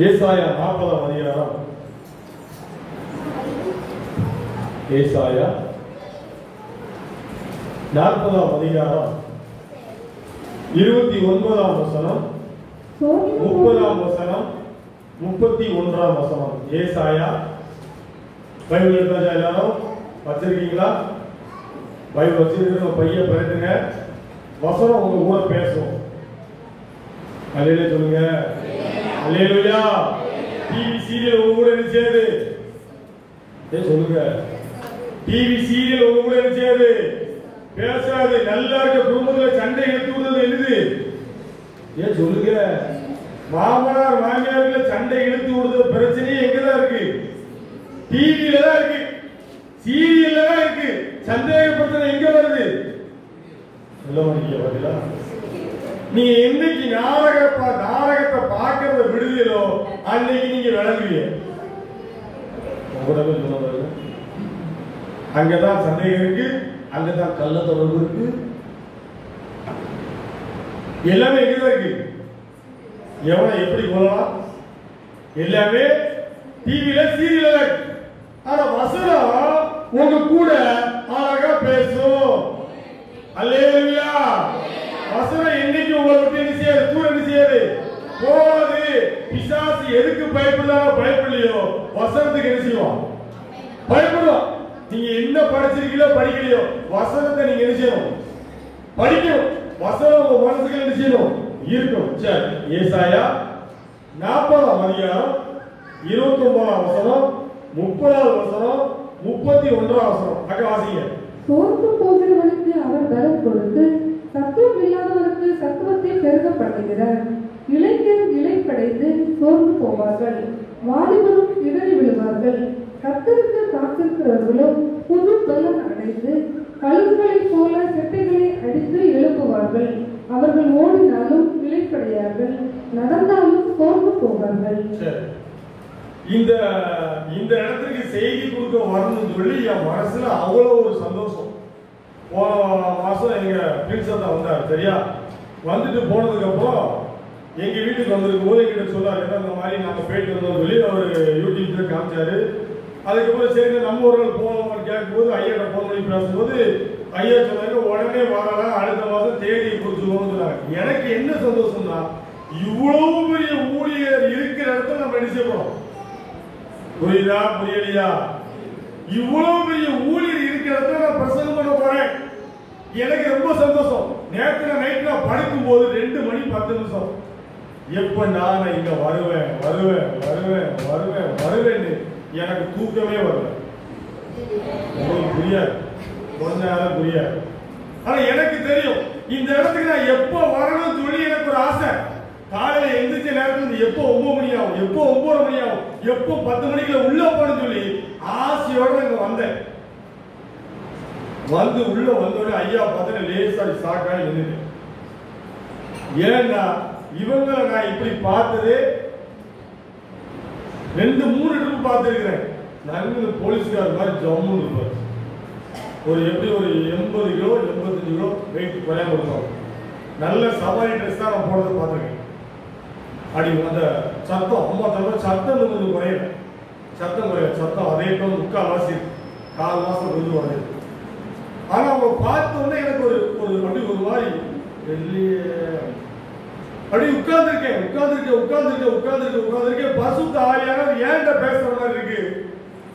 ஏசாயா 40ஆம் அதிகாரம், ஏசாயா 40ஆம் அதிகாரம் 29ஆம் வசனம், 30ஆம் வசனம், 31ஆம் வசனம். ஏசாயா பைபிள் எடுத்தாச்சா? எல்லாரும் வச்சிருக்கீங்களா? பைபிள் வச்சிருக்கிற பையன் பிறகுங்க வசனம் உங்க கூட பேசும். அல்லேலூயா சொல்லுங்க. அல்லேலூயா. டிவி சீரியல் உங்க கூட என்ன செய்யுது? சொல்லுங்க. டிவி சீரியல் உங்க கூட என்ன செய்யுது? பேசாது. நல்லா இருக்க குடும்பத்துல சண்டை எடுத்து விடுறது என்னது? ஏன் சொல்லுங்க. மாமனார் மாமியார்ல சண்டை எடுத்து விடுறது பிரச்சனையே எங்கதான் இருக்கு? டிவியில தான் இருக்கு, சீரியல்ல தான் இருக்கு. சந்தேக பிரச்சனை எங்க வருது? சொல்ல மாட்டீங்க. நீங்க என்னைக்கு நாடகத்தை பார்க்கறத விடுதலோ அன்னைக்கு நீங்க விளங்குவீங்க. அங்கதான் சந்தேகம் இருக்கு, அங்கதான் கள்ள தொடர்பு இருக்கு, எல்லாமே எங்கதான் இருக்கு. எவனை எப்படி கொள்ளலாம் எல்லாமே டிவியில சீரியல்ல இருக்கு. ஆனா வசனம் உங்க கூட அழகா பேசும். அல்லேலூயா. வசனம் என்னைக்கு உங்களை விட்டு என்ன செய்யாது? தூர என்ன செய்யாது? போது. பிசாசு எதுக்கு பயப்படலையோ வசனத்துக்கு என்ன செய்வான்? பயப்படுவான். நீங்க என்ன படிச்சிருக்கீங்களோ படிக்கலையோ வசனத்தை நீங்க என்ன செய்யணும்? படிக்கணும். வசனம் உங்க மனசுக்கு என்ன செய்யணும்? இருக்கும். சரி, ஏசாயா 40ஆம் அதிகாரம் 29ஆம் வசனம், 30ஆம் வசனம், 31ஆம் வசனம். அங்க வாசிங்க. சோர்ந்து போகிறவனுக்கு அவர் பலம் கொடுத்து சத்துவம் இல்லாதவருக்கு சத்துவத்தை பெருக பண்ணுகிறார். இளைஞர் இளைப்படைந்து சோர்ந்து போவார்கள், வாலிபரும் இடறி விழுவார்கள். கர்த்தருக்கு காத்திருக்கிறவர்களும் புது பலன் அடைந்து கழுகுகளைப் போல செட்டைகளை அடித்து எழுப்புவார்கள். அவர்கள் ஓடினாலும் இளைப்படையார்கள், நடந்தாலும் சோர்ந்து போவார்கள். இந்த இடத்துக்கு செய்தி கொடுக்க வரணும்னு சொல்லி என் மனசுல அவ்வளவு ஒரு சந்தோஷம். போன மாசம் எங்க பிரின்சத்தா வந்தார். சரியா? வந்துட்டு போனதுக்கு அப்புறம் எங்க வீட்டுக்கு வந்திருக்கும் போது எங்கிட்ட சொன்னாரு, இந்த மாதிரி நாங்க போயிட்டு வந்தோம் சொல்லி அவர் யூடியூப்ல காமிச்சாரு. அதுக்கப்புறம் சரி நம்ம ஒரு நாள் போனோம்னு கேட்கும்போது ஐயா போன் பண்ணி பேசும்போது ஐயா சொன்னாங்க உடனே வரலாம், அடுத்த மாசம் தேதி குறிச்சுக்கோன்னு சொன்னாங்க. எனக்கு என்ன சந்தோஷம்னா இவ்வளவு பெரிய ஊழியர் இருக்கிற இடத்துல நம்ம என்ன செய்யணும்? புரியுதா புரியலையா? இவ்வளவு பெரிய ஊழியர் இருக்கிற இடத்துல நான் பிரசங்கம் பண்ண போறேன். எனக்கு ரொம்ப சந்தோஷம். நேற்று நைட் நான் படுக்கும் போது 2 மணி 10 நிமிஷம் எப்ப நான் இங்க வருவேன் வருவேன் வருவேன் வருவேன் வருவேன்னு எனக்கு தூக்கமே வரல. உங்களுக்கு புரியாது, கொஞ்ச நேரம் புரியாது. ஆனா எனக்கு தெரியும் இந்த இடத்துக்கு நான் எப்ப வரணும்னு சொல்லி எனக்கு ஒரு ஆசை. காலையில எந்திரிச்ச நேரத்துல எப்போ 9 மணி ஆகும், எப்போ 9:30 மணி ஆகும், எப்போ 10 மணிக்குள்ள உள்ள போகணும்னு சொல்லி ஆசையோட இங்க வந்தேன். வந்து உள்ள வந்தோடனே ஐயா பார்த்து லேசாடி சாக்காய் நின்றுட்டேன். ஏன்னா இவங்களை நான் இப்படி பார்த்ததே 2-3 ட்ரிப் பார்த்திருக்கிறேன். நல்ல போலீஸ்கார் மாதிரி ஜம்முன்னு இருப்பார். ஒரு எப்படி ஒரு 80 கிலோ 85 கிலோ வெயிட் குறையாம இருக்கும். நல்ல சவாரி ட்ரெஸ் தான் நான் போடுறது பார்த்துருக்கேன். அப்படி அந்த சத்தம் அம்மா தவிர சத்தம் கொஞ்சம் குறையல, சத்தம் குறையல, சத்தம் அதே தான் 3/4 4 மாசம் கொஞ்சம் வருது. ஆனா அவங்க பார்த்தோன்னே எனக்கு ஒரு அப்படி ஒரு மாதிரி அப்படி உட்கார்ந்துருக்கேன். பசுத்த ஆவியானவர் ஏன்ட பேசுற மாதிரி இருக்கு.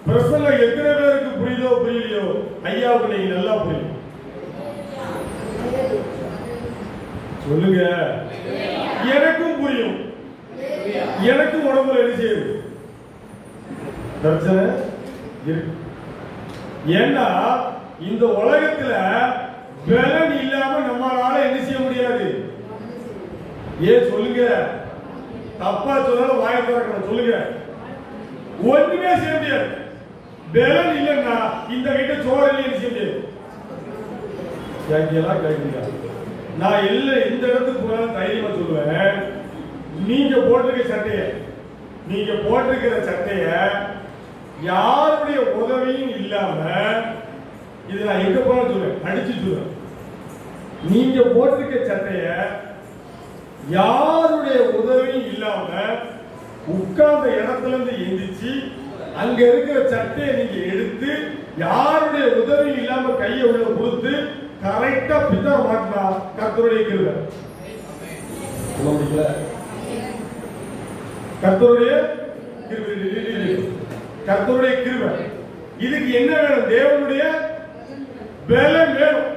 பிரசங்கம் எத்தனை பேருக்கு புரியுதோ புரியலையோ ஐயாவுக்கு நீங்க நல்லா புரியும். சொல்லுங்க. எனக்கும் புரியும், எனக்கும் உடம்புல என்ன செய்யுது பிரச்சனை இருக்கு. ஏன்னா இந்த உலகத்துல பலன் இல்லாம நம்மளால என்ன செய்ய முடியாது. ஏன் சொல்லுங்க, தப்பா சொன்னாலும் வாயை திறக்கணும். சொல்லுங்க, ஒண்ணுமே செய்ய முடியாது. பலன் இல்லைன்னா இந்த வீட்டை சோறு இல்லைன்னு செய்ய கேட்கல. நான் இந்த இடத்துக்கு போனாலும் தைரியமா சொல்லுவேன், நீங்க போட்டிருக்கிற சட்டைய யாருடைய உதவியும் இல்லாம, இது நான் எங்க போனாலும் சொல்லுவேன், அடிச்சு சொல்லுவேன், நீங்க போட்டிருக்க சட்டைய யாருடைய உதவியும் இல்லாம உட்கார்ந்த இடத்துல இருந்து எந்திரிச்சு அங்க இருக்கிற சட்டையை நீங்க எடுத்து யாருடைய உதவி இல்லாம கையை உள்ள கொடுத்து கரெக்டா பித்தா மாட்டினா கர்த்தருடைய கிருபை. கர்த்தருடைய கிருபை. இதுக்கு என்ன வேணும்? தேவனுடைய பலன் வேணும்.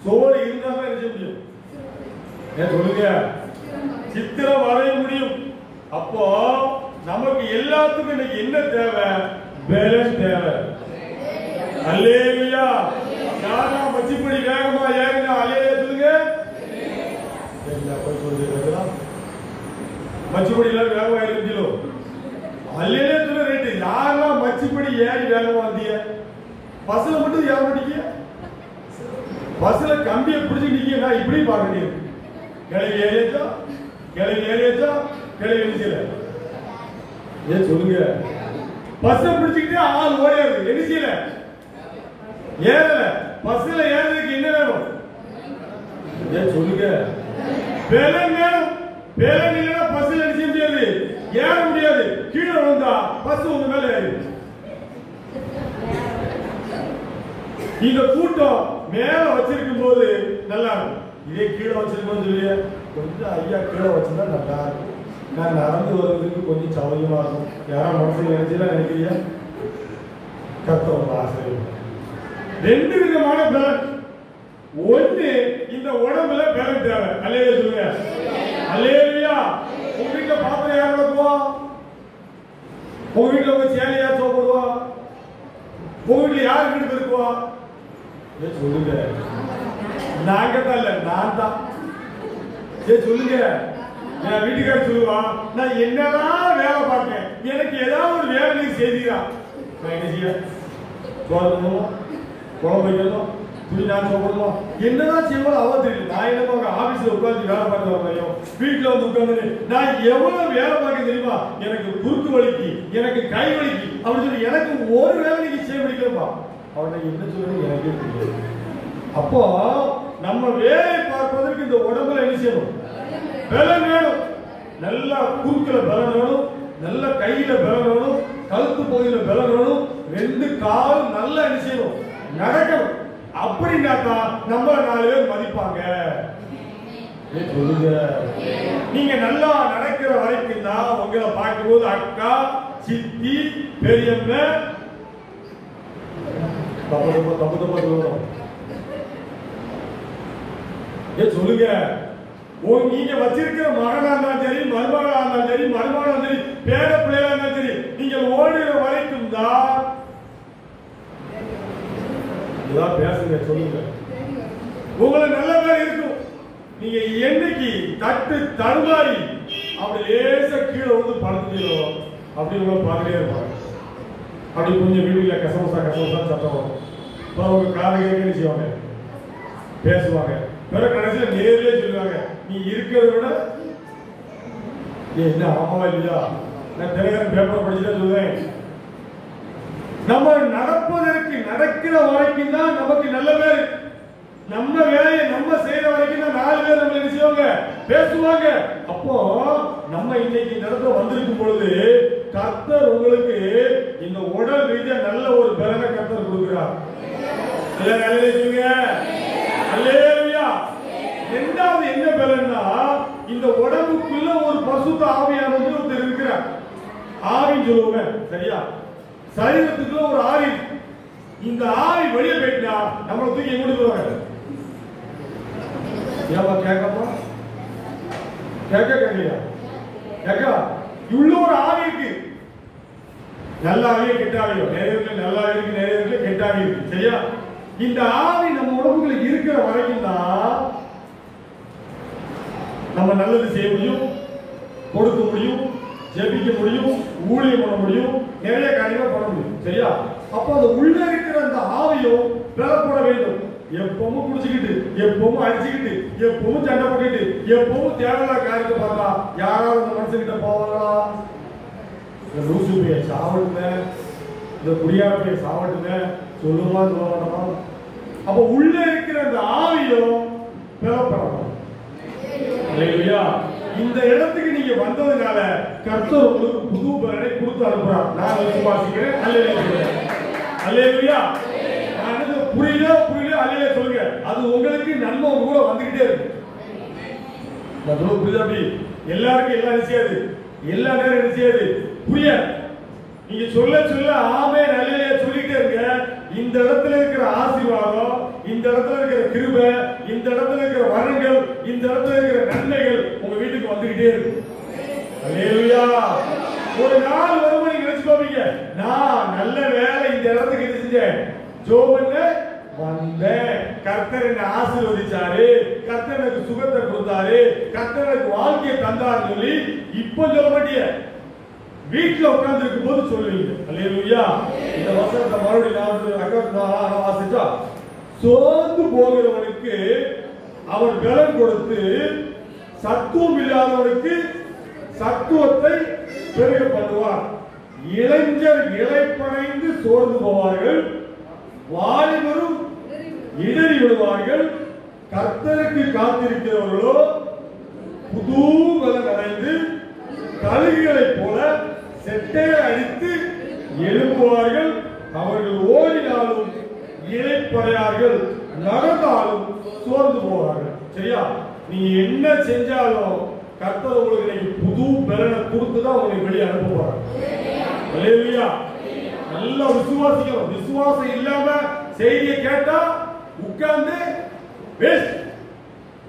சோறு இருந்தாலும் என்ன செய்ய முடியும்? சொல்லுங்க, சித்திரம் வரைய முடியும். அப்போ நமக்கு எல்லாத்துக்கும் இன்னைக்கு என்ன தேவை? பலன் தேவை. அல்லேலூயா. யாரெல்லாம் மச்சிப்படி வேகமா ஏறினா அல்லேலூயா சொல்லுங்க. மச்சிப்படி எல்லாம் வேகமா ஏறிங்களோ அல்லேலூயா சொல்ல ரேட்டு. யாரெல்லாம் மச்சிப்படி ஏறி வேகமா வந்தீங்க? பஸ்ல மட்டும் ஏற மாட்டீங்க, பஸ்ல கம்பியை பிடிச்சு நிக்க. நான் இப்படி பார்க்க வேண்டியது, கிளவி ஏறியாச்சா கிளவி நிச்சல. ஏன் சொல்லுங்க, பஸ் பிடிச்சுக்கிட்டே ஆள் ஓடியாது. என்ன செய்யல? ஏறல. பஸ்ல ஏறதுக்கு என்ன வேணும்? ஏன் சொல்லுங்க, பலன் வேணும். பலன் இல்லைன்னா பஸ்ல என்ன செய்ய முடியாது, ஏற முடியாது. கீழே வந்தா பஸ் உங்க மேல ஏறி. இந்த கூட்டம் மேல வச்சிருக்கும் போது நல்லா இருக்கும். இதே கீழே வச்சிருக்கோம் சொல்லிய கொஞ்சம் ஐயா கீழே வச்சிருந்தா நல்லா இருக்கும், நான் நடந்து வருவதற்கு கொஞ்சம் சௌகரியமா இருக்கும். யாரும் மனசுல நினைக்கிறீங்க? கர்த்தர் ஆசை. ரெண்டு விதமான பலன். ஒண்ணு, இந்த உடம்புல பலன் தேவை. அல்லேலூயா சொல்லுங்க. அல்லேலூயா. உங்க வீட்டுல பாத்திரம் யார் விளக்குவா? உங்க வீட்டுல உங்க சேலை யார் சோப்படுவா? உங்க வீட்டுல யார் வீடு பெருக்குவா? சொல்லுங்க. நாங்க தான் இல்ல, நான் தான். சொல்லுங்க. என் வீட்டுக்காரர் சொல்லுவான், நான் என்னதான் வேலை பார்க்கேன், எனக்கு ஏதாவது ஒரு வேலை செய்தீரா? நான் என்ன செய்ய? சோறணும், குழம்பு வைக்கணும், துணி நான் சோப்படணும், என்னதான் செய்வோம் அவ தெரியும். நான் என்னமோ அவங்க ஆபீஸ்ல உட்காந்து வேலை பார்த்து வரலையும், வீட்டுல வந்து உட்காந்து நான் எவ்வளவு வேலை பார்க்க தெரியுமா? எனக்கு குறுக்கு வலிக்கு, எனக்கு கை வலிக்கு அப்படின்னு சொல்லி எனக்கு ஒரு வேலை நீங்க செய்ய முடியலப்பா. அவனை என்ன சொல்றது எனக்கே தெரியாது. அப்போ நம்ம வேலை பார்ப்பதற்கு இந்த உடம்புல என்ன செய்யணும்? பலன் வேணும். நல்லா குறுக்குல பலன் வேணும், நல்ல கையில பலன் வேணும், கழுத்து பகுதியில பலன் வேணும், ரெண்டு கால் நல்லா என்ன செய்யணும்? நடக்கணும். அப்படின்னா தான் நம்ம 4 பேர் மதிப்பாங்க. நீங்க நல்லா நடக்கிற வரைக்கும் தான் உங்களை பார்க்கும்போது அக்கா, சித்தி, பெரியம்மா சொல்லுங்க. நீங்க வச்சிருக்கிற மகனா இருந்தாலும் சரி, மருமகளா இருந்தாலும் சரி, மருமகளா இருந்தாலும் சரி, பேர பிள்ளையா இருந்தாலும் சரி, நீங்க ஓடுற வரைக்கும் தான் பேசுங்க. சொல்லுங்க. உங்களை நல்ல பேர் இருக்கும். நீங்க என்னைக்கு தட்டு தடுமாறி அப்படி லேசா கீழே வந்து படுத்துட்டீங்களோ அப்படி உங்களை பார்த்துட்டே இருப்பாங்க. அப்படி கொஞ்சம் வீடுல கசமசா சத்தம் வரும். அவங்க காதை கேட்க செய்வாங்க, பேசுவாங்க. பிறகு கடைசியில நேரிலே சொல்லுவாங்க, நீ இருக்கிறத விட என்ன ஆமாவா இல்லையா? நான் தினகரன் பேப்பர் படிச்சுதான் சொல்லுவேன். நம்ம நடக்கிற வரைக்கும் தான் நமக்கு நல்ல பேர். நம்ம வேலையை நம்ம செய்யற வரைக்கும் தான் 4 பேர் நம்ம என்ன செய்வாங்க? பேசுவாங்க. அப்போ நம்ம இன்னைக்கு இந்த இடத்துல வந்திருக்கும் பொழுது கர்த்தர் உங்களுக்கு இந்த உடல் ரீதியா நல்ல ஒரு பலனை கர்த்தர் கொடுக்கிறார். அல்லேலூயா. இரண்டாவது என்ன பலன்னா, இந்த உடம்புக்குள்ள ஒரு பரிசுத்த ஆவியானவர் ஒருத்தர் இருக்கிறார். ஆவின்னு சொல்லுவோமே, சரியா? சரீரத்துக்குள்ள ஒரு ஆவி. இந்த ஆவி வெளியே போயிட்டா நம்மளை தூக்கி எங்க போவாங்க? ஏமா கேட்கப்பா? கேட்கலையா? கேட்க உள்ள ஒரு ஆவி இருக்கு. நல்ல ஆவியோ கெட்ட ஆவியோ? நிறைய நல்ல ஆவி இருக்கு, நிறைய கெட்ட ஆவி இருக்கு, சரியா? இந்த ஆவி நம்ம உடம்புக்குள்ள இருக்கிற வரைக்கும் தான் நம்ம நல்லது செய்ய முடியும், கொடுக்க முடியும், ஜெபிக்க முடியும், ஊழியம் பண்ண முடியும், நிறைய காரியங்கள் பண்ண முடியும். சரியா? அப்ப அந்த உள்ள இருக்கிற அந்த ஆவியும் பலப்பட வேண்டும். எப்பவும் குடிச்சுக்கிட்டு, எப்பவும் அடிச்சுக்கிட்டு, எப்பவும் சண்டை போட்டுக்கிட்டு, எப்பவும் தேவையில்லாத காரியத்தை பார்த்தா யாராவது அந்த மனுஷங்கிட்ட போவாங்களா? இந்த லூசு பைய சாவட்டுங்க, இந்த குடியார பைய சாவட்டுங்க சொல்லுமா சொல்ல மாட்டோமா? அப்ப உள்ள இருக்கிற அந்த ஆவியும் பலப்படணும். அல்லேலூயா. இந்த இடத்துக்கு நீங்க வந்ததுனால கர்த்தர் உங்களுக்கு புது பலனை கொடுத்து அனுப்புறார். நான் விசுவாசிக்கிறேன். அல்லேலூயா. அல்லேலூயா. நான் புரியல அல்லேலூயா சொல்லுங்க. அது உங்களுக்கு நன்மை கூட வந்துகிட்டே இருக்கு. நான் சொல்ல புரியுதா? அப்படி எல்லாருக்கும் எல்லாம் நிச்சயாது, எல்லா நேரம் நிச்சயாது புரியாது. நீங்க சொல்ல சொல்ல ஆமென் அல்லேலூயா சொல்லிட்டே இருங்க. இந்த இடத்துல இருக்கிற ஆசீர்வாதம், இந்த இடத்துல இருக்கிற கிருபை, இந்த இடத்துல இருக்கிற வரங்கள், இந்த இடத்துல இருக்கிற நன்மைகள் உங்க வீட்டுக்கு வந்துகிட்டே இருக்கும். அல்லேலூயா. ஒரு நாள் வரும்போது நீங்க நினைச்சு பாப்பீங்க, நான் நல்ல வேலை இந்த இடத்துக்கு என்ன செஞ்சேன், ஜோபன்ல வந்தேன், கர்த்தர் என்னை ஆசீர்வதிச்சாரு, கர்த்தர் எனக்கு சுகத்தை கொடுத்தாரு, கர்த்தர் எனக்கு வாழ்க்கையை தந்தாருன்னு சொல்லி இப்ப சொல்ல மாட்டீங்க, வீட்டுல உட்கார்ந்து இருக்கும் போது சொல்லுவீங்க. அல்லேலூயா. இந்த வசனத்தை மறுபடியும் வாசிச்சா, சோர்ந்து போகிறவனுக்கு அவர் பலன் கொடுத்து சத்துவம் இல்லாதவனுக்கு சத்துவத்தை பெருக பண்ணுவார். இளைஞர் இளைப்படைந்து சோர்ந்து போவார்கள், வாலிபரும் இடறி விடுவார்கள். கர்த்தருக்கு காத்திருக்கிறவர்களோ புது பலன் அடைந்து கழுகுகளைப் போல செட்டையை அடித்து எழுப்புவார்கள். அவர்கள் ஓடினாலும் இளைப்படையார்கள், நடந்தாலும் சோர்ந்து போவார்கள். சரியா? நீங்க என்ன செஞ்சாலும் கர்த்தர் உங்களுக்கு இன்னைக்கு புது பலனை கொடுத்துதான் உங்களுக்கு வெளியே அனுப்புவார். அல்லேலூயா. நல்லா விசுவாசிக்கணும். விசுவாசம் இல்லாம செய்தியை கேட்டா உட்கார்ந்து வேஸ்ட்.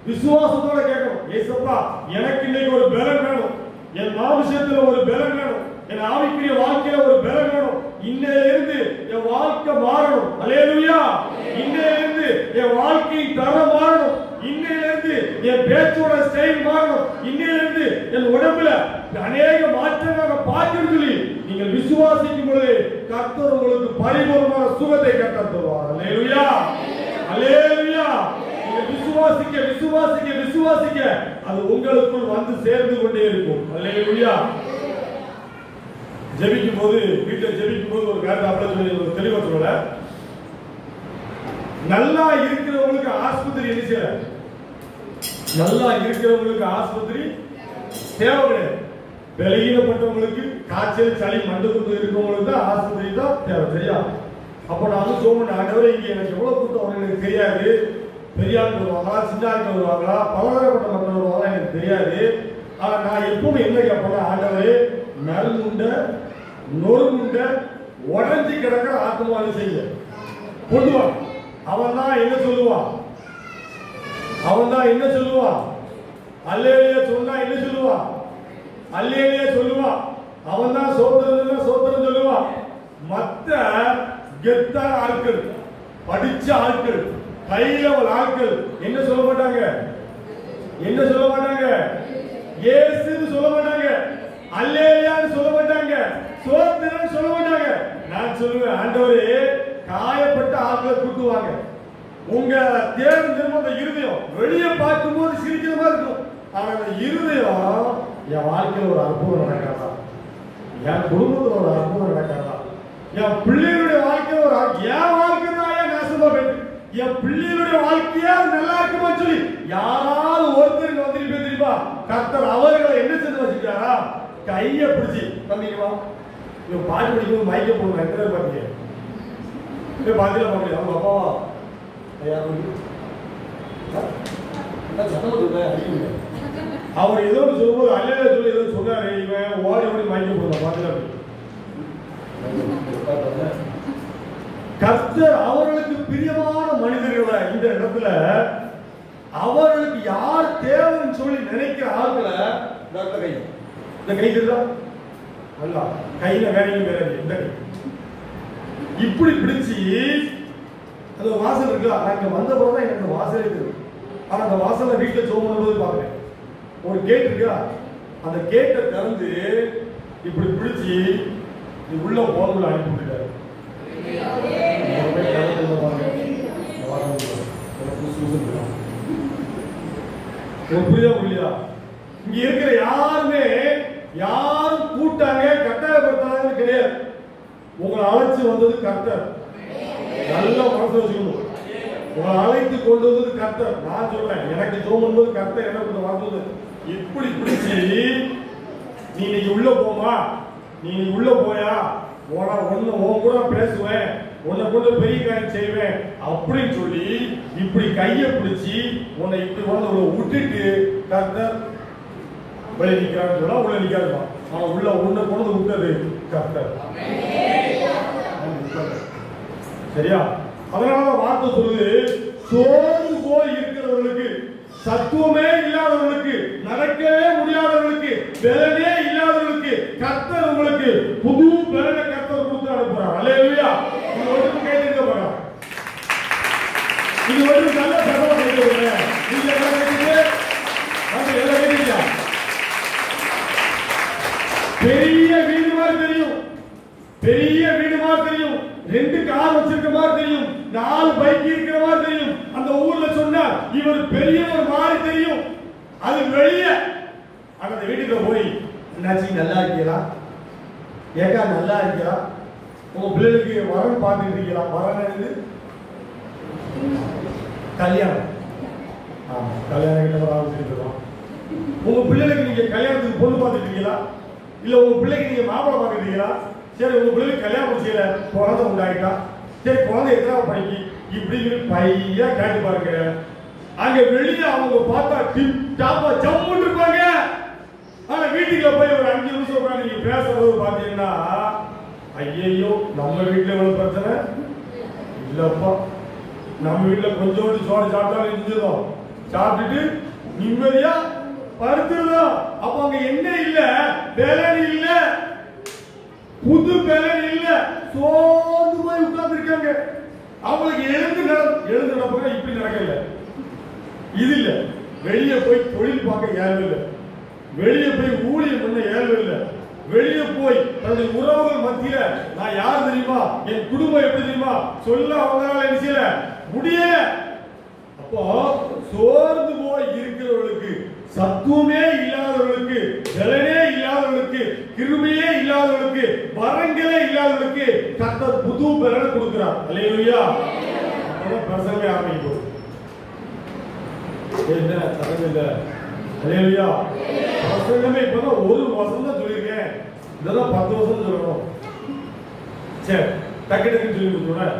விசுவாசத்தோட கேட்கணும். ஏசப்பா எனக்கு இன்னைக்கு ஒரு பலன் வேணும், என் மாம்சத்துல ஒரு பலன் வேணும், என் ஆவிக்குரிய வாழ்க்கையில ஒரு பலன் வேணும், இன்னையிலிருந்து என் வாழ்க்கை மாறணும். அல்லேலூயா. இன்னையிலிருந்து என் வாழ்க்கையின் தரம் மாறணும், இன்னையிலிருந்து என் பேச்சோட ஸ்டைல் மாறணும், இன்னையிலிருந்து என் உடம்புல அநேக மாற்றங்களை பார்க்கணும் சொல்லி நீங்கள் விசுவாசிக்கும் பொழுது கர்த்தர் உங்களுக்கு பரிபூர்ணமான சுகத்தை கற்றுத் தருவார். அல்லேலூயா. அல்லேலூயா. நீங்கள் விசுவாசிக்க விசுவாசிக்க விசுவாசிக்க அது உங்களுக்குள் வந்து சேர்ந்து கொண்டே இருக்கும். அல்லேலூயா. ஜெபிக்கும் போது, வீட்டில் ஜெபிக்கும் போது ஒரு காரியத்தை அப்படி ஒரு தெளிவா சொல்ல, நல்லா இருக்கிறவங்களுக்கு ஆஸ்பத்திரி என்ன செய்யல, நல்லா இருக்கிறவங்களுக்கு ஆஸ்பத்திரி தேவை கிடையாது. பலகீனப்பட்டவங்களுக்கு காய்ச்சல் சளி மண்டபத்தில் இருக்கிறவங்களுக்கு தான் ஆஸ்பத்திரி தான் தேவை. சரியா? அப்ப நான் சோமன் ஆண்டவரே, இங்க எனக்கு எவ்வளவு கூட்டம் வரும் எனக்கு தெரியாது, பெரிய ஆட்கள் வருவாங்களா, சின்ன ஆட்கள் வருவாங்களா, பலதரப்பட்ட மக்கள் வருவாங்களா எனக்கு தெரியாது. ஆனா நான் எப்பவும் என்ன கேட்பேன், ஆண்டவரே நறுமுண்ட நொறுமுண்ட உடஞ்சி கிடக்கிற ஆத்மாவை செய்ய கொண்டுவான். அவன் தான் என்ன சொல்லுவான், அவன் தான் என்ன சொல்லுவான், அல்லேலூயா சொன்னா என்ன சொல்லுவான், அல்லேலூயா சொல்லுவான். அவன் தான் சோத்திரம் சோத்திரம் சொல்லுவான். மற்ற கெத்தான ஆட்கள், படிச்ச ஆட்கள், ஹை லெவல் ஆட்கள் என்ன சொல்ல மாட்டாங்க, என்ன சொல்ல மாட்டாங்க, இயேசுன்னு சொல்ல மாட்டாங்க, அல்லேலூயான்னு சொல்ல மாட்டாங்க, சோத்திரம் சொல்ல மாட்டாங்க. நான் சொல்லுவேன், ஆண்டவரே காயப்பட்ட ஆட்களை கூட்டுவாங்க. உங்க தேவன் திரும்ப இருதயம் வெளியே பார்க்கும் போது சிரிக்கிற மாதிரி இருக்கும், ஆனா அந்த இருதயம் என் வாழ்க்கையில் ஒரு அற்புதம் நடக்காதா, என் குடும்பத்தில் ஒரு அற்புதம் நடக்காதா, என் பிள்ளைகளுடைய வாழ்க்கையில் ஒரு, என் வாழ்க்கை தான் ஏன் நாசமா போயிட்டு, என் பிள்ளைகளுடைய வாழ்க்கையா நல்லா இருக்குமா சொல்லி யாராவது ஒருத்தருக்கு வந்துட்டு தெரியுமா, கர்த்தர் அவர்களை என்ன செஞ்சு வச்சுட்டாரா, கையை பிடிச்சி தம்பிக்குவா, இவன் பாட்டு படிக்கும்போது மைக்க போடுவோம் எத்தனை பாத்தீங்க பாத்தியில பாக்கல, அவங்க அப்பாவா அவர் ஏதோ சொல்லும்போது அல்லேலூயா சொல்லி ஏதோ சொன்னாரு, இவன் ஓடி ஓடி மைக்க போடுவான் பாத்தியில. கர்த்தர் அவர்களுக்கு பிரியமான மனிதர்களை இந்த இடத்துல அவர்களுக்கு யார் தேவைன்னு சொல்லி நினைக்கிற ஆட்களை கை, இந்த கை தெரியுதா, அல்ல கையில வேலையும் வேற இந்த கை இப்படி பிடிச்சி அந்த வாசல் இருக்குல்ல, நான் இங்க வந்த பிறகுதான் எனக்கு அந்த வாசலே தெரியும். ஆனா அந்த வாசலை வீட்டுல சோம் பண்ணும்போது பாக்குறேன், ஒரு கேட் இருக்கா, அந்த கேட்டை திறந்து இப்படி பிடிச்சி நீ உள்ள போகுள்ள அனுப்பி விட்டுட்டாரு. புரியுதா புரியுதா? இங்க இருக்கிற யாரும் கூட்டாங்க கட்டாயப்படுத்தாங்க கிடையாது. உங்களை அழைச்சு வந்தது கர்த்தர். நல்ல மனசு வச்சுக்கணும். உங்களை அழைத்து கொண்டு வந்தது கர்த்தர். நான் சொல்றேன், எனக்கு ஜெபம் என்பது கர்த்தர் என்ன கொண்டு வந்தது. இப்படி பிடிச்சி நீ இன்னைக்கு உள்ள போமா, நீ இன்னைக்கு உள்ள போயா, உன் கூட பேசுவேன், உன்னை கொண்டு பெரிய காரியம் செய்வேன் அப்படின்னு சொல்லி இப்படி கையை பிடிச்சி உன்னை இப்படி உள்ள விட்டுட்டு கர்த்தர் வெளியே நிக்கிறான்னு சொன்னா உள்ள நிக்காதுமா. அவன் உள்ள உன்னை கொண்டு விட்டது கர்த்தர். சரியா? அதனால வார்த்தை சொல்லுது, சோர்ந்து போய் இருக்கிறவர்களுக்கு, சத்துவமே இல்லாதவர்களுக்கு, நடக்கவே முடியாதவர்களுக்கு, பலனே இல்லாதவர்களுக்கு கர்த்தர் உங்களுக்கு புது பலனை கர்த்தர் கொடுத்து அனுப்புறார். அல்லேலூயா. இது ஒன்று கேட்டுக்க போறா. இது ஒரு நல்ல சபை கேட்டுங்க. நீங்க என்ன கேட்டீங்க? அது என்ன கேட்டீங்க? பெரிய வீடு மாதிரி தெரியும், பெரிய வீடு மாதிரி தெரியும், 2 கார் வச்சிருக்க மாதிரி தெரியும், 4 பைக் இருக்கிற மாதிரி தெரியும். அந்த ஊர்ல சொன்னா இவர் பெரியவர் மாதிரி தெரியும். அது வெளியே அந்த வீட்டுக்கு போய் என்னாச்சு, நல்லா இருக்கீங்களா, ஏக்கா நல்லா இருக்கீங்களா, உங்க பிள்ளைகளுக்கு வரன் பார்த்துட்டு இருக்கீங்களா, வரன் கல்யாணம், ஆமா கல்யாணம் கிட்ட வர ஆரம்பிச்சிருக்கோம். உங்க பிள்ளைகளுக்கு நீங்க கல்யாணத்துக்கு பொண்ணு பார்த்துட்டு இருக்கீங்களா, இல்ல உங்க பிள்ளைக்கு நீங்க மாப்பிள்ளை பார்த்துட்டீங்களா, சரி உங்க பிள்ளைக்கு கல்யாணம் செய்யல, குழந்தை உண்டாயிட்டா, சரி குழந்தை எத்தனாவது படிக்கு, இப்படி பையா கேட்டு பாருங்க. அங்க வெளியே அவங்க பார்த்தா டிப் டாப்பா ஜம்முன்னு இருப்பாங்க. ஆனா வீட்டுக்குள்ள போய் ஒரு 5 நிமிஷம் உட்காந்து நீங்க பேசுறது பாத்தீங்கன்னா, ஐயோ நம்ம வீட்டுல எவ்வளவு பிரச்சனை இல்லப்பா, நம்ம வீட்டுல கொஞ்சோண்டு சோறு சாப்பிட்டாலும் இருந்துடும், சாப்பிட்டுட்டு நிம்மதியா படுத்துருந்தோம். அப்ப அங்க என்ன இல்ல, வேலை இல்ல, புது பலன் இல்ல, சோர்ந்து போய் உட்கார்ந்து இருக்காங்க. அவங்களுக்கு எழுந்து நடப்பாங்க. இப்படி நடக்கல, இது இல்ல. வெளியே போய் தொழில் பார்க்க ஏழ்வு இல்ல, வெளியே போய் ஊழியம் பண்ண ஏழ்வு இல்ல, வெளியே போய் தன்னுடைய உறவுகள் மத்தியில நான் யார் தெரியுமா, என் குடும்பம் எப்படி தெரியுமா சொல்ல அவங்களால என்ன செய்யல முடியல. அப்போ சோர்ந்து போய் இருக்கிறவர்களுக்கு, சத்துவமே இல்லாதவர்களுக்கு, பலனே இல்லாதவர்களுக்கு, கிருபையே இல்லாதவர்களுக்கு, வரங்களே இல்லாதவர்களுக்கு கர்த்தர் புது பலனை கொடுக்கிறார். அல்லேலூயா. அப்பதான் பிரசங்கமே ஆரம்பிக்கும். என்ன தரங்க இல்ல? அல்லேலூயா. பிரசங்கமே இப்பதான் ஒரு வருஷம் தான் சொல்லியிருக்கேன், இதெல்லாம் 10 வருஷம் சொல்லணும். சரி, டக்கு டக்குன்னு சொல்லி கொடுத்துருவேன்.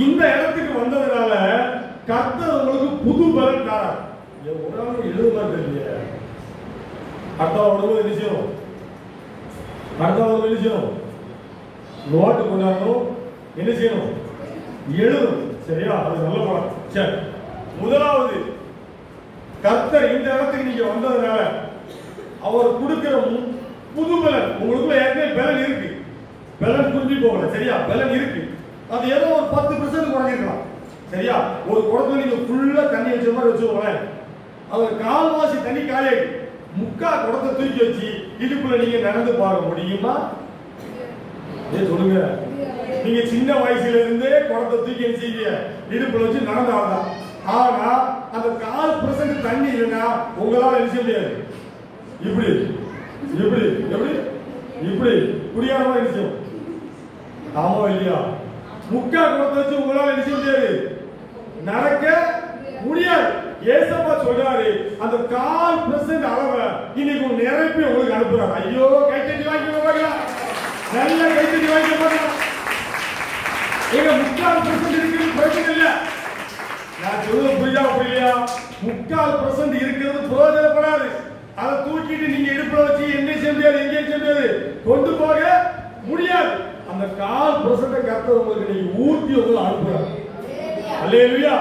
இந்த இடத்துக்கு வந்ததுனால கர்த்தர் உங்களுக்கு புது பலன் தரார். ஒரு நாள் எழுதுமா தெரியல, அடுத்த வரும்போது என்ன செய்யணும், அடுத்த வரும்போது என்ன செய்யணும், நோட்டு கொண்டாடணும், என்ன செய்யணும், எழுதணும். சரியா? அது நல்ல பலம். சரி, முதலாவது கர்த்தர் இந்த இடத்துக்கு நீங்க வந்ததுனால அவர் கொடுக்கிற புது பலன். உங்களுக்குள்ள ஏற்கனவே பலன் இருக்கு, பலன் குன்றி போகல. சரியா? பலன் இருக்கு, அது ஏதோ ஒரு 10% குறைஞ்சிருக்கலாம். சரியா? ஒரு குடத்துல நீங்க ஃபுல்லா தண்ணி வச்ச மாதிரி வச்சுக்கோங்களேன், அவர் கால்வாசி தண்ணி காலை முக்கா குடத்தை தூக்கி வச்சு இடுப்புல நீங்க நடந்து பார்க்க முடியுமா? சொல்லுங்க. நீங்க சின்ன வயசுல இருந்தே குடத்தை தூக்கி வச்சு இடுப்புல வச்சு நடந்தாதான். ஆனா அந்த 1% தண்ணி இல்லைன்னா உங்களால என்ன செய்ய முடியாது. இப்படி இப்படி எப்படி இப்படி புரியாத மாதிரி விஷயம். ஆமா இல்லையா? முக்கா குடத்தை வச்சு உங்களால என்ன செய்ய முடியாது, நடக்க முடியாது. ஏசப்பா சொல்றாரு, அந்த 1% அளவை இன்னைக்கு நிரப்பி உங்களுக்கு அனுப்புறாரு. ஐயோ, கைத்தட்டி வாங்கிக்க, நல்ல கைத்தட்டி வாங்கிக்க. எங்க 3% இருக்கிறது பிரச்சனை இல்ல. நான் சொல்றது புரியா புரியலையா? 3% இருக்கிறது பிரயோஜனப்படாது. அதை தூக்கிட்டு நீங்க இடுப்புல வச்சு என்ன செய்ய முடியாது, எங்கேயும் செய்ய முடியாது, கொண்டு போக முடியாது. அந்த 1% கர்த்தர் உங்களுக்கு நீங்க ஊர்த்தி உங்களை அனுப்புறாரு. அல்லேலூயா.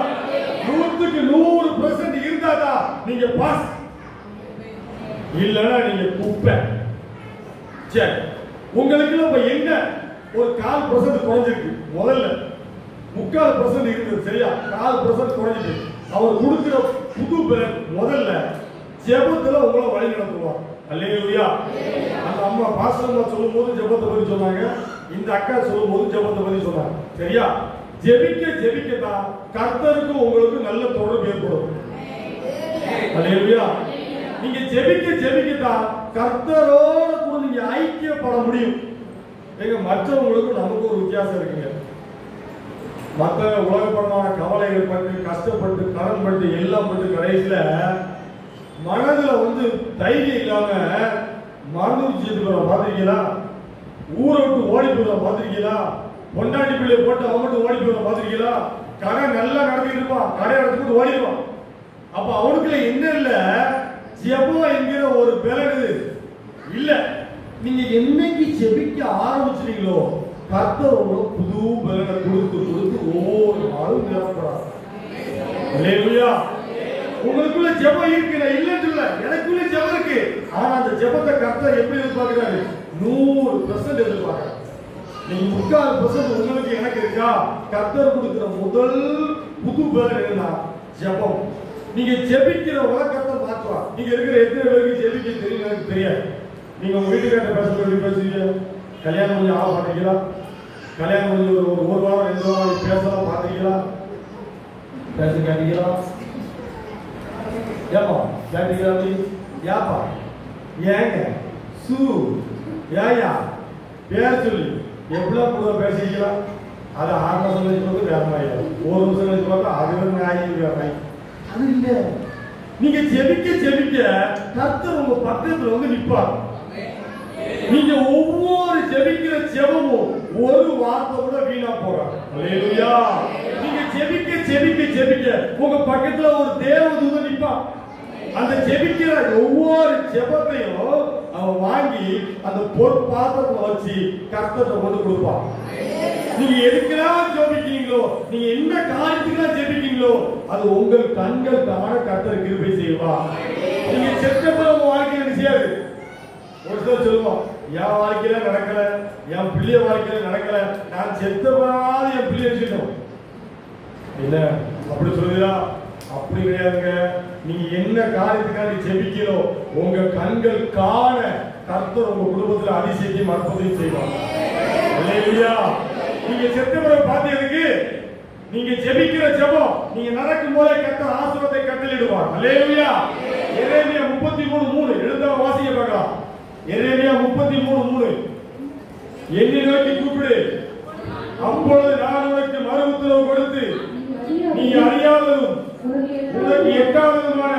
100க்கு 100% இருந்தாதான் நீங்க பாஸ், இல்லனா நீங்க குப்பை. சரி, உங்களுக்கு இப்ப என்ன ஒரு 1/4% குறைஞ்சிருக்கு. முதல்ல 3/4% இருந்தது. சரியா? 1/4% குறைஞ்சிருக்கு. அவர் கொடுக்கிற புது பலன் முதல்ல ஜெபத்துல உங்களை வழி நடத்துவார். அல்லேலூயா. அந்த அம்மா பாஸ்டர் சொல்லும்போது ஜெபத்தை பத்தி சொன்னாங்க, இந்த அக்கா சொல்லும்போது ஜெபத்தை பத்தி சொன்னாங்க. சரியா? ஜெபிக்க ஜெபிக்கதான் கர்த்தருக்கு உங்களுக்கு நல்ல தொடர்பு ஏற்படும். அல்லேலூயா. நீங்க ஜெபிக்க ஜெபிக்கதான் கர்த்தரோட கூட நீங்க ஐக்கியப்பட முடியும். எங்க மற்றவங்களுக்கு நமக்கு ஒரு வித்தியாசம் இருக்குங்க. மற்ற உலகப்பரமான கவலைகள் பட்டு கஷ்டப்பட்டு கடன் பட்டு எல்லாம் பட்டு கடைசியில மனதுல தைரியம் இல்லாம மறந்து பாத்திருக்கீங்களா? ஊரை விட்டு ஓடி போய் பாத்திருக்கீங்களா? பொண்டாட்டி பிள்ளை போட்டு அவன் மட்டும் ஓடி போய் பாத்திருக்கீங்களா? கடை நல்லா நடத்திட்டு இருப்பான், கடை எடுத்துட்டு ஓடிடுவான். அப்ப அவனுக்குள்ள என்ன இல்ல, ஜெபம் என்கிற ஒரு பலன் இல்ல. நீங்க என்னைக்கு ஜெபிக்க ஆரம்பிச்சிட்டீங்களோ கர்த்தர் உங்களுக்கு புது பலனை கொடுத்து கொடுத்து ஒவ்வொரு நாளும் நிரப்புறார். அல்லேலூயா. உங்களுக்குள்ள ஜெபம் இருக்கு, நான் இல்லைன்னு சொல்ல, எனக்குள்ள ஜெபம் இருக்கு. ஆனா அந்த ஜெபத்தை கர்த்தர் எப்படி எதிர்பார்க்கிறாரு? 100% எதிர்பார்க்கிறார். நீங்க 3% உங்களுக்கு எனக்கு இருக்கா? கர்த்தர் கொடுக்கிற முதல் புது பலன் என்னன்னா ஜெபம். நீங்க ஜெபிக்கிறவங்க கர்த்தர் மாற்றுவார். நீங்க இருக்கிற எத்தனை பேருக்கு ஜெபிக்க தெரியும் எனக்கு தெரியாது. நீங்க உங்க வீட்டுக்காரர் பேசுறீங்க, கல்யாணம் கொஞ்சம் ஆக மாட்டீங்களா? கல்யாணம் கொஞ்சம் ஒரு வாரம் 2 வாரம் பேசலாம் பாத்தீங்களா? பேச கேட்டீங்களா? ஏப்பா கேட்டீங்களா? யாப்பா ஏங்க சு ஏயா பேர் சொல்லி எவ்வளவு கூட பேசிக்கலாம். அது 6 மாசம் கழிச்சு பார்த்து வேற மாதிரி, 1 வருஷம் கழிச்சு பார்த்தா அது வேற அது இல்ல. நீங்க ஜெபிக்க ஜெபிக்க கர்த்தர் உங்க பக்கத்துல நிற்பார். நீங்க ஒவ்வொரு ஜெபிக்கிற ஜெபமும் ஒரு வார்த்தை கூட வீணா போறாங்க. அல்லேலூயா. நீங்க ஜெபிக்க ஜெபிக்க ஜெபிக்க உங்க பக்கத்துல ஒரு தேவதூதன் நிற்பான். அந்த ஜெபிக்கிற ஒவ்வொரு ஜெபத்தையும் அவன் வாங்கி அந்த பொற்பாத்திரத்துல வச்சு கர்த்தரை கொண்டு கொடுப்பான். நீங்க எதுக்கெல்லாம் ஜெபிக்கீங்களோ, நீங்க என்ன காரியத்துக்கெல்லாம் ஜெபிக்கீங்களோ அது உங்கள் கண்கள் தான கர்த்தர் கிருபை செய்வா. நீங்க செத்தப்ப உங்க வாழ்க்கையில செய்யாது. ஒரு சிலர் சொல்லுவோம், என் வாழ்க்கையில நடக்கல, என் பிள்ளைய வாழ்க்கையில நடக்கல, நான் செத்தப்படாத என் பிள்ளைய வச்சுட்டோம். இல்ல அப்படி சொல்லுதா? அப்படி கிடையாதுங்க. நீங்க என்ன காரியத்துக்காக ஜெபிக்கிறோ உங்க கண்கள் காண கர்த்தர் உங்க குடும்பத்துல அதிசயத்தையும் அற்புதத்தையும் செய்வார். அல்லேலூயா. நீங்க செத்தவரை பார்த்ததுக்கு நீங்க ஜெபிக்கிற ஜெபம் நீங்க நடக்கும் போதே கர்த்தர் ஆசீர்வாதத்தை கட்டளையிடுவார். அல்லேலூயா. எரேமியா 33:3 எழுத வாசிக்க பார்க்கலாம். எரேமியா 33:3 என்னை நோக்கி கூப்பிடு, அப்பொழுது நான் உனக்கு மறு உத்தரவு கொடுத்து நீ அறியாததும் உனக்கு எட்டாததுமான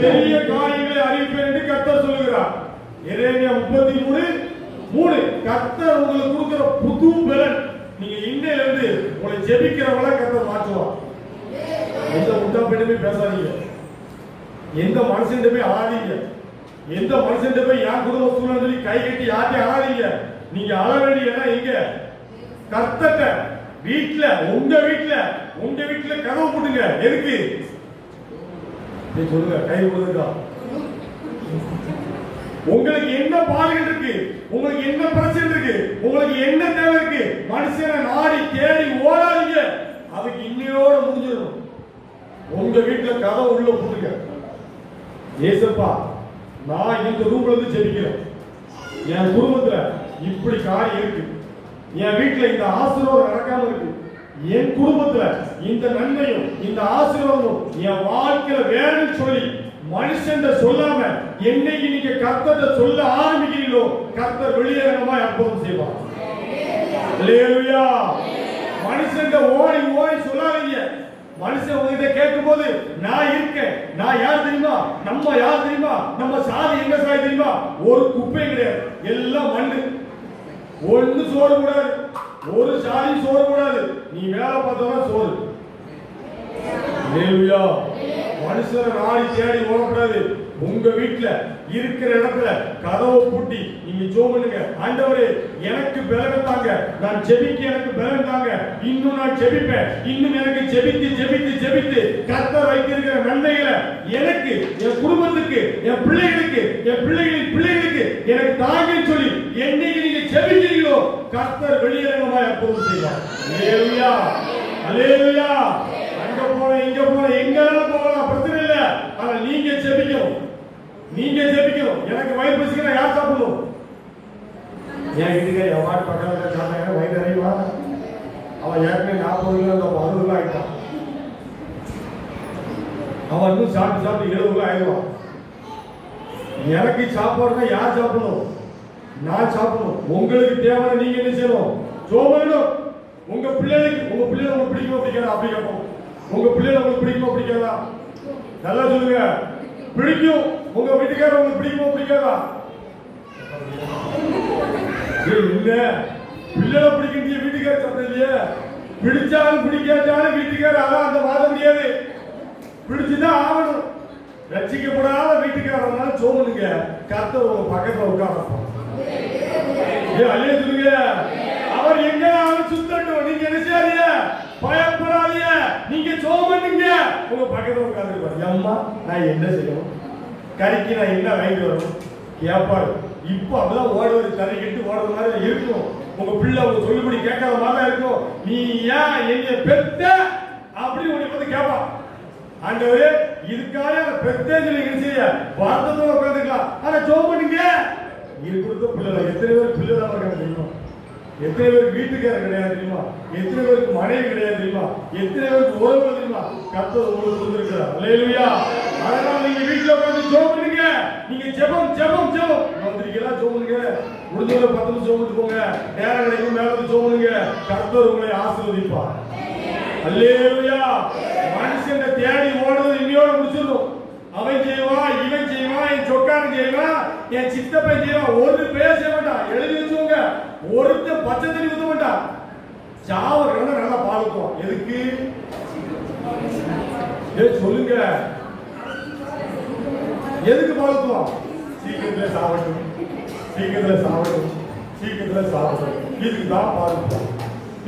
பெரிய காரியங்களை அறிவிப்பேன் என்று கர்த்தர் சொல்லுகிறார். எரேமியா 33:3 கர்த்தர் உங்களுக்கு கொடுக்கிற புது பலன். நீங்க இன்னையில இருந்து உங்களை ஜெபிக்கிறவங்கள கர்த்தர் மாற்றுவார். எந்த முட்டா பெண்ணுமே பேசாதீங்க, எந்த மனுஷன் போய் ஆடாதீங்க, எந்த மனுஷன் போய் என் குடும்ப சூழ்நிலை சொல்லி கை கட்டி யார்ட்டையும் ஆடாதீங்க. நீங்க ஆள வேண்டிய இடம் எங்க? கர்த்தர்ட்ட. வீட்டுல உங்க வீட்டுல கதவு போட்டுங்க. எதுக்கு சொல்லுங்க? கை கொடுங்க. உங்களுக்கு என்ன பாடுகள் இருக்கு, உங்களுக்கு என்ன பிரச்சனை இருக்கு, உங்களுக்கு என்ன தேவை இருக்கு, மனுஷனை நாடி தேடி ஓடாதீங்க. அதுக்கு இன்னையோட முடிஞ்சிடும். உங்க வீட்டுல கதவு உள்ள போட்டுங்க. ஏசப்பா, நான் இந்த ரூம்ல இருந்து ஜெபிக்கிறேன், என் குடும்பத்துல இப்படி காரியம் இருக்கு, என் வீட்டுல இந்த ஆசீர்வாதம் நடக்காம இருக்கு, என் குடும்பத்துல இந்த நன்மையும் இந்த ஆசீர்வாதமும் என் வாழ்க்கையில வேணும்னு சொல்லி மனுஷன் சொல்லாம என்னைக்கு நீங்க கர்த்தரை சொல்ல ஆரம்பிக்கிறீங்களோ கர்த்தர் வெளியேறமா அற்புதம் செய்வார். அல்லேலூயா. மனுஷன் ஓடி ஓடி சொல்லாதீங்க. மனுஷன் உங்ககிட்ட கேட்கும் போது நான் இருக்கேன், நான் யார் தெரியுமா, நம்ம யார் தெரியுமா, நம்ம சாதி எங்க சாதி தெரியுமா, ஒரு குப்பை கிடையாது, எல்லாம் மண்ணு. ஒண்ணு சோறு கூடாது, ஒரு சாதி சோறு கூடாது, நீ வேலை பார்த்தவன சோறு. அல்லேலூயா. மனுஷனை நாடி தேடி ஓடக்கூடாது. உங்க வீட்டுல இருக்கிற இடத்துல கதவை பூட்டி நீங்க ஜெபம் பண்ணுங்க. ஆண்டவரே எனக்கு பலன் தாங்க, நான் ஜெபிக்க எனக்கு பலன் தாங்க, இன்னும் நான் ஜெபிப்பேன், இன்னும் எனக்கு ஜெபித்து ஜெபித்து ஜெபித்து கர்த்தர் வைத்திருக்கிற நன்மைகளை எனக்கு, என் குடும்பத்துக்கு, என் பிள்ளைகளுக்கு, என் பிள்ளைகளின் பிள்ளைகளுக்கு எனக்கு தாங்கன்னு சொல்லி என்னைக்கு நீங்க ஜெபிக்கிறீங்களோ கர்த்தர் வெளியேறமாய் அற்புதம் செய்வார். அல்லேலூயா. அல்லேலூயா. அங்க போன இங்க போன எங்கெல்லாம் போகலாம், பிரச்சனை இல்ல. ஆனா நீங்க ஜெபிக்கணும். நீங்க ஜெபிக்கணும். எனக்கு வயிறு பசிக்குன்னா யார் சாப்பிடணும்? என் வீட்டுக்கார எவ்வாறு பக்கத்துல சாப்பிட்டாங்க வயிறு அறிவா? அவன் ஏற்கனவே 40 கிலோ 60 கிலோ ஆயிட்டான். அவன் இன்னும் சாப்பிட்டு 70 கிலோ ஆயிடுவான். எனக்கு சாப்பாடுனா யார் சாப்பிடணும்? நான் சாப்பிடணும். உங்களுக்கு தேவை நீங்க என்ன செய்யணும்? ஜெபிக்கணும். உங்க பிள்ளைகளுக்கு உங்களுக்கு பிடிக்குமா பிடிக்காதா? அப்படி கேட்போம். உங்க பிள்ளைகளை உங்களுக்கு பிடிக்குமா பிடிக்காதா? நல்லா சொல்லுங்க. பிடிக்கும். உங்க வீட்டுக்காரர் உங்களுக்கு பிடிக்குமா பிடிக்காதா? இல்ல பிள்ளைகளை பிடிக்கின்ற வீட்டுக்காரர் சத்தம் இல்லையே. பிடிச்சாலும் பிடிக்காட்டாலும் வீட்டுக்காரர் அதான் அந்த வாத முடியாது. பிடிச்சுதான் ஆகணும். ரட்சிக்கப்படாத வீட்டுக்காரனால சோமனுங்க கர்த்தர் உங்க பக்கத்துல உட்கார்ந்து அல்லே சொல்லுங்க. அவர் எங்க சுத்தட்டும். நீங்க என்ன செய்யாதீங்க, பயப்படாதீங்க. நீங்க சோமனுங்க உங்க பக்கத்துல உட்கார்ந்து அம்மா நான் என்ன செய்யணும், கறிக்கு நான் என்ன வாங்கிட்டு வரணும் கேப்பாரு. இப்ப அப்படிதான் ஓடுவது தரைக்கிட்டு ஓடுற மாதிரி இருக்கும். உங்க பிள்ளை உங்க சொல்லுபடி கேட்காத மாதிரி இருக்கும். நீ ஏன் என்ன பெத்த அப்படி உன்னை வந்து கேட்பான். ஆண்டவரே இதுக்காக பெத்தேன்னு என்ன செய்ய வார்த்தத்தோட உட்காந்துக்கலாம். ஆனா ஜோம் பண்ணுங்க. இது கொடுத்த பிள்ளை எத்தனை பேர் பிள்ளை தான் இருக்காங்க தெரியுமா? எத்தனை பேருக்கு வீட்டுக்காரர் கிடையாது தெரியுமா? எத்தனை பேருக்கு மனைவி கிடையாது தெரியுமா? எத்தனை பேருக்கு உறவு தெரியுமா? கர்த்தர் உங்களுக்கு கொடுத்திருக்கிறார். அல்லேலூயா. அதனால நீங்க வீட்டுல உட்கார்ந்து ஜெபம் பண்ணுங்க. நீங்க ஜெபம் ஜெபம் ஜெபம் வந்திருக்கீங்களா? ஜெபம் பண்ணுங்க. முடிஞ்சவரை 10 நிமிஷம் ஜெபம் போங்க. நேரம் கிடைக்கும் மேல வந்து ஜெபம் பண்ணுங்க. கர்த்தர் உங்களை ஆசீர்வதிப்பார். அல்லேலூயா. மனுஷன் தேடி ஓடுறது இன்னையோட முடிச்சிடணும். அவன் செய்வான், இவன் செய்வான், என் சொக்காரன் செய்வான், என் சித்தப்பன் செய்வான். ஒரு பேர் செய்ய மாட்டான். எழுதி வச்சுக்கோங்க. ஒருத்தர் பச்சை தண்ணி ஊத்த மாட்டான். சாவ கிடந்தா நல்லா பாலுக்குவான். எதுக்கு சொல்லுங்க? எதுக்கு பாலுக்குவான்? சீக்கிரத்துல சாவட்டும், சீக்கிரத்துல சாவட்டும், சீக்கிரத்துல சாவட்டும். இதுக்கு தான் பாலுக்குவான்.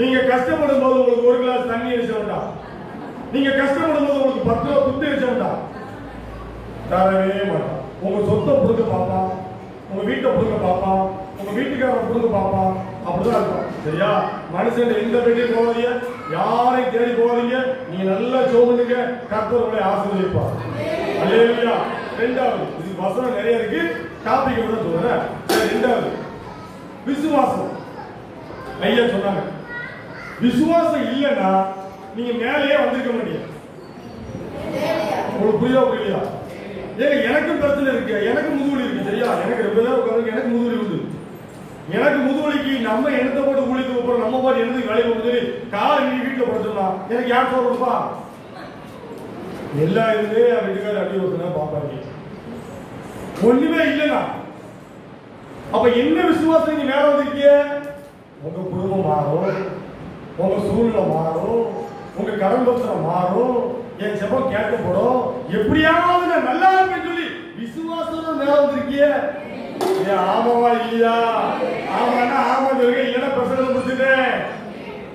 நீங்க கஷ்டப்படும் போது உங்களுக்கு 1 கிளாஸ் தண்ணி அடிச்ச வேண்டாம். நீங்க கஷ்டப்படும் போது உங்களுக்கு 10 ரூபா துட்டு அடிச்ச வேண்டாம். தரவே மாட்டான். உங்க சொத்தை புடுங்க பார்ப்பான், உங்க வீட்டை புடுங்க பார்ப்பான், உங்க வீட்டுக்காரரை புடுங்க பார்ப்பான். அப்படிதான் இருக்கும். சரியா? மனுஷன் எந்த வீட்டையும் போகாதீங்க, யாரையும் தேடி போகாதீங்க. நீங்க நல்லா சோமுங்க. கர்த்தர் உங்களை ஆசீர்வதிப்பார். அல்லேலூயா. இரண்டாவது, இது வசனம் நிறைய இருக்கு, டாபிக் கூட சொல்றேன். இரண்டாவது விசுவாசம். ஐயா சொன்னாங்க விசுவாசம் இல்லைன்னா நீங்க மேலேயே வந்திருக்க மாட்டீங்க. உங்களுக்கு புரியுதா புரியலையா? ஏங்க எனக்கும் பிரச்சனை இருக்கு, எனக்கு முதுவலி இருக்கு. சரியா? எனக்கு ரொம்ப நேரம் உட்காந்து எனக்கு முதுவலி உண்டு. எனக்கு முதுவலிக்கு நம்ம எண்ணத்தை போட்டு ஊழிக்கு போறோம், நம்ம பாட்டு எனக்கு வேலைக்கு போக சொல்லி காலை நீ வீட்டுல படுத்துடலாம். எனக்கு யார் சோறு கொடுப்பா? எல்லா இதுலயே வீட்டுக்கார அடி ஒருத்தனா பாப்பாங்க. ஒண்ணுமே இல்லைன்னா அப்ப என்ன விசுவாசம் நீங்க மேல வந்திருக்கீங்க? உங்க குடும்பம் மாறும், உங்க சூழ்நிலை மாறும், உங்க கடன் பிரச்சனை மாறும், என் ஜெபம் கேட்கப்படும். எப்படியாவது நான் நல்லா இருப்பேன்னு சொல்லி விசுவாசம் மேல வந்திருக்கிய. ஆமாவா இல்லையா? ஆமாண்ணா ஆமா சொல்லுங்க. இல்லைன்னா பிரச்சனை முடிச்சுட்டேன்.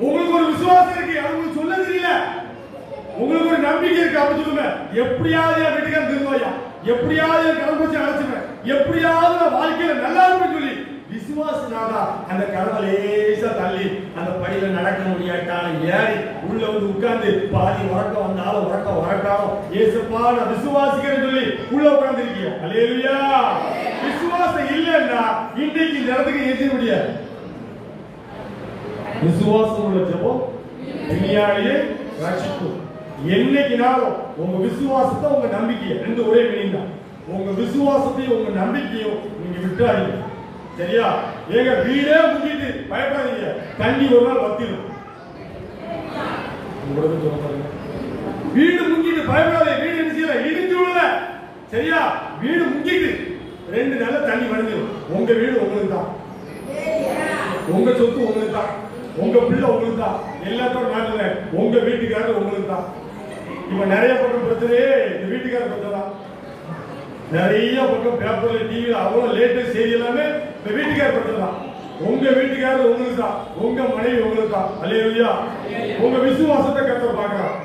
உங்களுக்கு ஒரு விசுவாசம் இருக்கு, அது உங்களுக்கு சொல்ல தெரியல. உங்களுக்கு ஒரு நம்பிக்கை இருக்கு, அப்படி சொல்லுங்க. எப்படியாவது என் வீட்டுக்காரன் திருவாயா, எப்படியாவது என் கடன் பிரச்சனை அழைச்சுவேன், எப்படியாவது நான் வாழ்க்கையில நல்லா இருப்பேன்னு சொல்லி விசுவாசனால அந்த கதவை லேசா தள்ளி அந்த படியில நடக்க முடியாட்டாலும் ஏறி உள்ள வந்து உட்கார்ந்து பாதி உறக்கம் வந்தாலும் உறக்கம் வரட்டாலும் ஏசப்பா நான் விசுவாசிக்கிறேன்னு சொல்லி உள்ள உட்கார்ந்து இருக்கீங்க. அல்லேலூயா. விசுவாசம் இல்லைன்னா இன்னைக்கு இந்த இடத்துக்கு ஏற்ற முடியாது. விசுவாசம் உள்ள ஜெபம் துணியாலேயே ரட்சிக்கும். என்னைக்குனாலும் உங்க விசுவாசத்தை உங்க நம்பிக்கையை ரெண்டு ஒரே மீனிங் தான். உங்க விசுவாசத்தையும் உங்க நம்பிக்கையும் நீங்க விட்டாதீங்க. சரியா? ஏங்க வீடே முங்கிட்டு பயப்படாதீங்க. தண்ணி ஒரு நாள் வத்திடும். உங்களுக்கு சொல்ல பாருங்க. வீடு முங்கிட்டு பயப்படாதீங்க. வீடு என்ன செய்யல, இடிஞ்சு விடல. சரியா? வீடு முங்கிட்டு 2 நாள்ல தண்ணி வடிஞ்சிடும். உங்க வீடு உங்களுக்கு தான், உங்க சொத்து உங்களுக்கு தான், உங்க பிள்ளை உங்களுக்கு தான், எல்லாத்தோட நாட்டுல உங்க வீட்டுக்காரர் உங்களுக்கு தான். இப்ப நிறைய பக்கம் பிரச்சனையே இந்த வீட்டுக்காரர் பிரச்சனை தான். நிறைய பக்கம் பேப்பர்ல டிவில அவ்வளவு லேட்டஸ்ட் செய்தி எல்லாமே இந்த வீட்டுக்காரர் பிரச்சனை தான். உங்க வீட்டுக்காரர் உங்களுக்கு தான், உங்க மனைவி உங்களுக்கு தான். அல்லேலூயா. உங்க விசுவாசத்தை கர்த்தர் பார்க்கிறார்.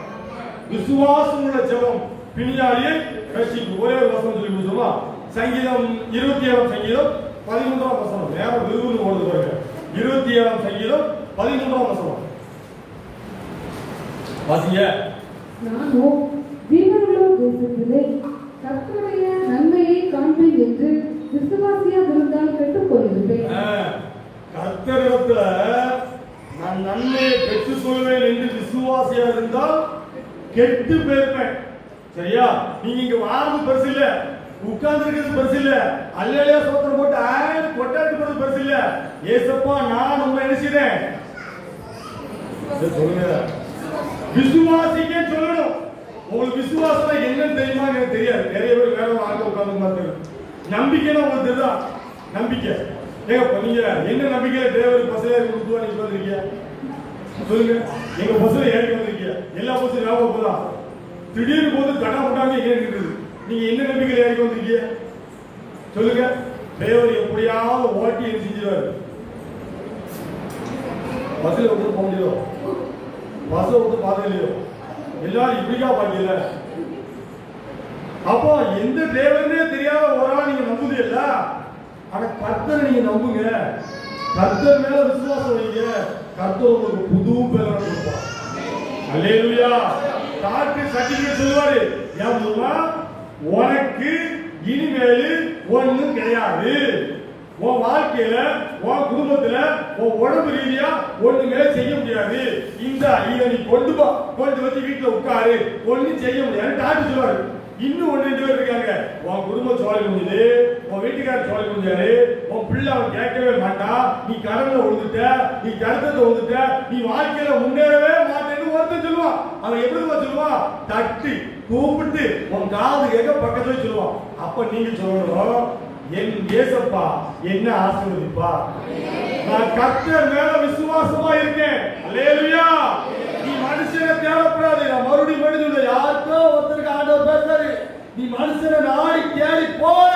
விசுவாசம் உள்ள ஜெபம் பிணியாளியை ரட்சிக்கும். ஒரே ஒரு வசனம் சொல்லி முடிச்சோமா? சங்கீதம் 27 சங்கீதம் 13 வசனம். நேரம் விருதுன்னு ஓடுது பாருங்க. 27 சங்கீதம் 13 வசனம் வாசிங்க. நானோ ஜீவனுள்ள தேசத்திலே கர்த்தருடைய நன்மையை காண்பேன் என்று விசுவாசியாதிருந்தால் கெட்டுப் போயிருப்பேன். கர்த்தரிடத்துல நான் நன்மையை பெற்றுக் கொள்வேன் என்று விசுவாசியா இருந்தால் கெட்டு போயிருப்பேன். சரியா? நீங்க இங்க வாழ்றது பெருசு இல்ல, உட்கார்ந்து இருக்கிறது பெருசு இல்ல, அல்லையா சோத்திரம் போட்டு கொட்டாட்டு போறது பெருசு இல்ல. ஏசப்பா நான் உங்களை என்ன செய்றேன் சொல்லுங்க, விசுவாசிக்க சொல்லணும். உங்களுக்கு விசுவாசம் என்னன்னு தெரியுமா? எனக்கு தெரியாது. நிறைய பேர் வேற ஒரு ஆளுங்க உட்கார்ந்து பார்த்தாங்க. நம்பிக்கைன்னா உங்களுக்கு தெரியுதா? நம்பிக்கை நீங்க என்ன நம்பிக்கை? டிரைவர் பஸ்ல ஏறி கொடுத்துவா நீங்க வந்திருக்கீங்க சொல்லுங்க. எங்க பஸ்ல ஏறி வந்திருக்கீங்க, எல்லா பஸ்ஸும் ஞாபகம் போதான். திடீர்னு போது கடை போட்டாங்க எங்க இருக்குது. நீங்க என்ன நம்பிக்கையில ஏறி வந்திருக்கீங்க சொல்லுங்க. டிரைவர் எப்படியாவது ஓட்டி என்ன செஞ்சிருவாரு. பஸ்ல வந்து போக முடியும், பஸ் வந்து பார்க்க இல்லையோ, எல்லாரும் இப்படிக்கா பாக்கல. அப்போ எந்த டிரைவர்னே தெரியாத ஒரு ஆள் நீங்க நம்புது இல்ல. ஆனா கர்த்தரை நீங்க நம்புங்க, கர்த்தர் மேல விசுவாசம் வைங்க, கர்த்தர் உங்களுக்கு புது பலனை கொடுப்பார். அல்லேலூயா. டாக்டர் சர்டிபிகேட் சொல்லுவாரு, ஏம்மா உனக்கு இனிமேல் ஒண்ணும் கிடையாது, உன் வாழ்க்கையில உன் குடும்பத்துல உன் உடம்பு ரீதியா ஒண்ணுமே செய்ய முடியாது, இந்த இதை நீ கொண்டு வந்து வீட்டுல உட்காரு, ஒண்ணும் செய்ய முடியாது டாக்டர் சொல்லுவாரு. இன்னும் ஒன்று ரெண்டு பேர் இருக்காங்க, உன் குடும்பம் சோழ முடியுது, உன் வீட்டுக்காரர் சோழ முடிஞ்சாரு, உன் பிள்ளை அவன் கேட்கவே மாட்டான், நீ கடன்ல விழுந்துட்ட, நீ கருத்தத்தை விழுந்துட்ட, நீ வாழ்க்கையில முன்னேறவே மாட்டேன்னு ஒருத்தன் சொல்லுவான். அவன் எப்படி சொல்லுவான்? தட்டி கூப்பிட்டு உன் காது கேட்க பக்கத்துல சொல்லுவான். அப்ப நீங்க சொல்லணும், என் ஏசப்பா என்ன ஆசீர்வதிப்பா, நான் கர்த்தர் மேல விசுவாசமா இருக்கேன். அல்லேலூயா. நீ மனுஷனை தேடப்படாது. நான் மறுபடியும் சொல்ல, யாருக்கோ ஒருத்தருக்கு ஆண்டவர் பேசுறாரு, நீ மனுஷனை நாடி தேடி போல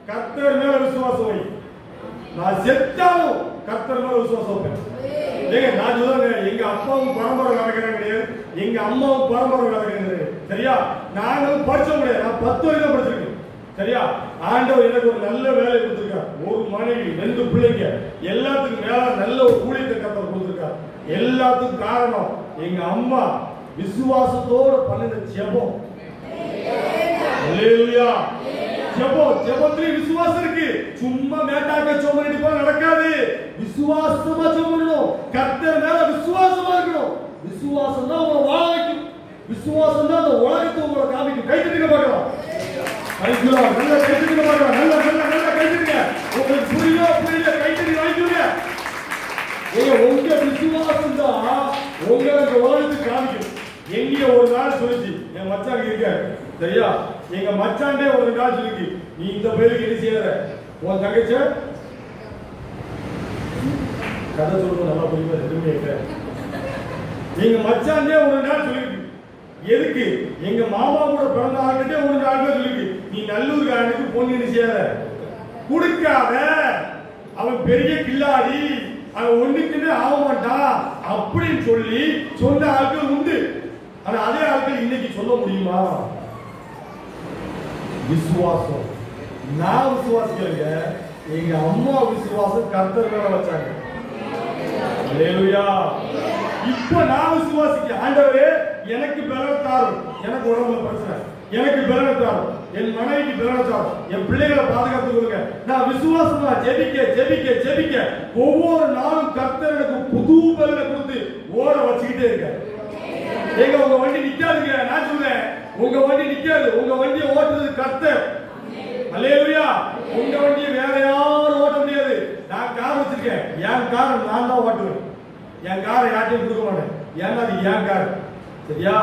கர்த்தர் மேல விசுவாசம் வை. நான் செத்தாலும் கர்த்தர் மேல விசுவாசம் வைப்பேன். ஏங்க நான் சொல்லுங்க, எங்க அப்பாவும் பரம்பரை நடக்கிறேன் கிடையாது, எங்க அம்மாவும் பரம்பரை நடக்கிறேன் கிடையாது. சரியா? நாங்களும் படிச்சோம் கிடையாது, நான் 10 வரைக்கும் படிச்சிருக்கேன். சரியா? ஆண்டவர் எனக்கு ஒரு நல்ல வேலை கொடுத்திருக்கார், ஒரு மனைவி 2 பிள்ளைங்க, எல்லாத்துக்கும் மேல நல்ல ஒரு ஊழியத்தை கர்த்தர் கொடுத்திருக்கார். எல்லாத்துக்கும் காரணம் எங்க அம்மா விசுவாசத்தோட பண்ணின ஜெபம். அல்லேலூயா. ஜெபத்திலே விசுவாசம் இருக்கு. சும்மா மேட்டாக்க சோமனடி போல நடக்காது. விசுவாசமா ஜெபம், கர்த்தர் மேல விசுவாசமா இருக்கணும். விசுவாசம் தான் உங்களை வாழ வைக்கும். விசுவாசம் தான் அந்த உலகத்தை உங்களை காமிக்கும். கை தட்டுங்க பார்க்கலாம். நல்ல கை தட்டுங்க பார்க்கலாம். நல்ல கை தட்டுங்க. உங்களுக்கு புரியல கை தட்டி வாங்கிக்கோங்க. உங்க விசுவாசம் தான் உங்களை இந்த உலகத்துக்கு காமிக்கும். எங்க ஒரு நாள் சொல்லிச்சு, என் மச்சான் இருக்க சரியா, எங்க மச்சாண்டே ஒரு நாள் சொல்லிச்சு, நீ இந்த பேருக்கு என்ன செய்யற, உன் தங்கச்ச கதை சொல்றது நல்லா புரியுமா? எதுவுமே எங்க மச்சாண்டே ஒரு நாள் சொல்லிருக்கு. எதுக்கு? எங்க மாமா கூட பிறந்த ஆளுகிட்டே ஒரு நாள் சொல்லிருக்கு, நீ நல்லூர் காரனுக்கு பொண்ணு என்ன செய்யற, கொடுக்காத, அவன் பெரிய கில்லாடி, அவன் ஒண்ணுக்குமே ஆக மாட்டான் அப்படின்னு சொல்லி சொன்ன ஆட்கள் உண்டு. ஆனா அதே ஆட்கள் இன்னைக்கு சொல்ல முடியுமா? விசுவாசம். நான் விசுவாசிக்கலைங்க, எங்க அம்மா விசுவாசம் கர்த்தர் மேல வச்சாங்க. அல்லேலூயா. இப்ப நான் விசுவாசிக்க, ஆண்டவரே எனக்கு பலன் தாரும், எனக்கு உடம்புல பிரச்சனை, எனக்கு பலன் தாரும், என் மனைவிக்கு பலன் தாரும், என் பிள்ளைகளை பாதுகாத்து கொடுங்க. நான் விசுவாசமா ஜெபிக்க ஒவ்வொரு நாளும் கர்த்தர் எனக்கு புது பலனை கொடுத்து ஓட வச்சுக்கிட்டே இருக்க. எங்க உங்க வண்டி நிக்காதுங்க, நான் சொல்றேன், உங்க வண்டி நிக்காது, உங்க வண்டியை ஓட்டுறது கர்த்தர். அல்லேலூயா. உங்க வண்டியை வேற யாரும் ஓட்ட முடியாது. நான் கார் வச்சிருக்கேன், என் கார் நான் தான் ஓட்டுவேன், என் காரை யார்ட்டையும் கொடுக்க மாட்டேன், ஏன்னா அது என் கார். சரியா?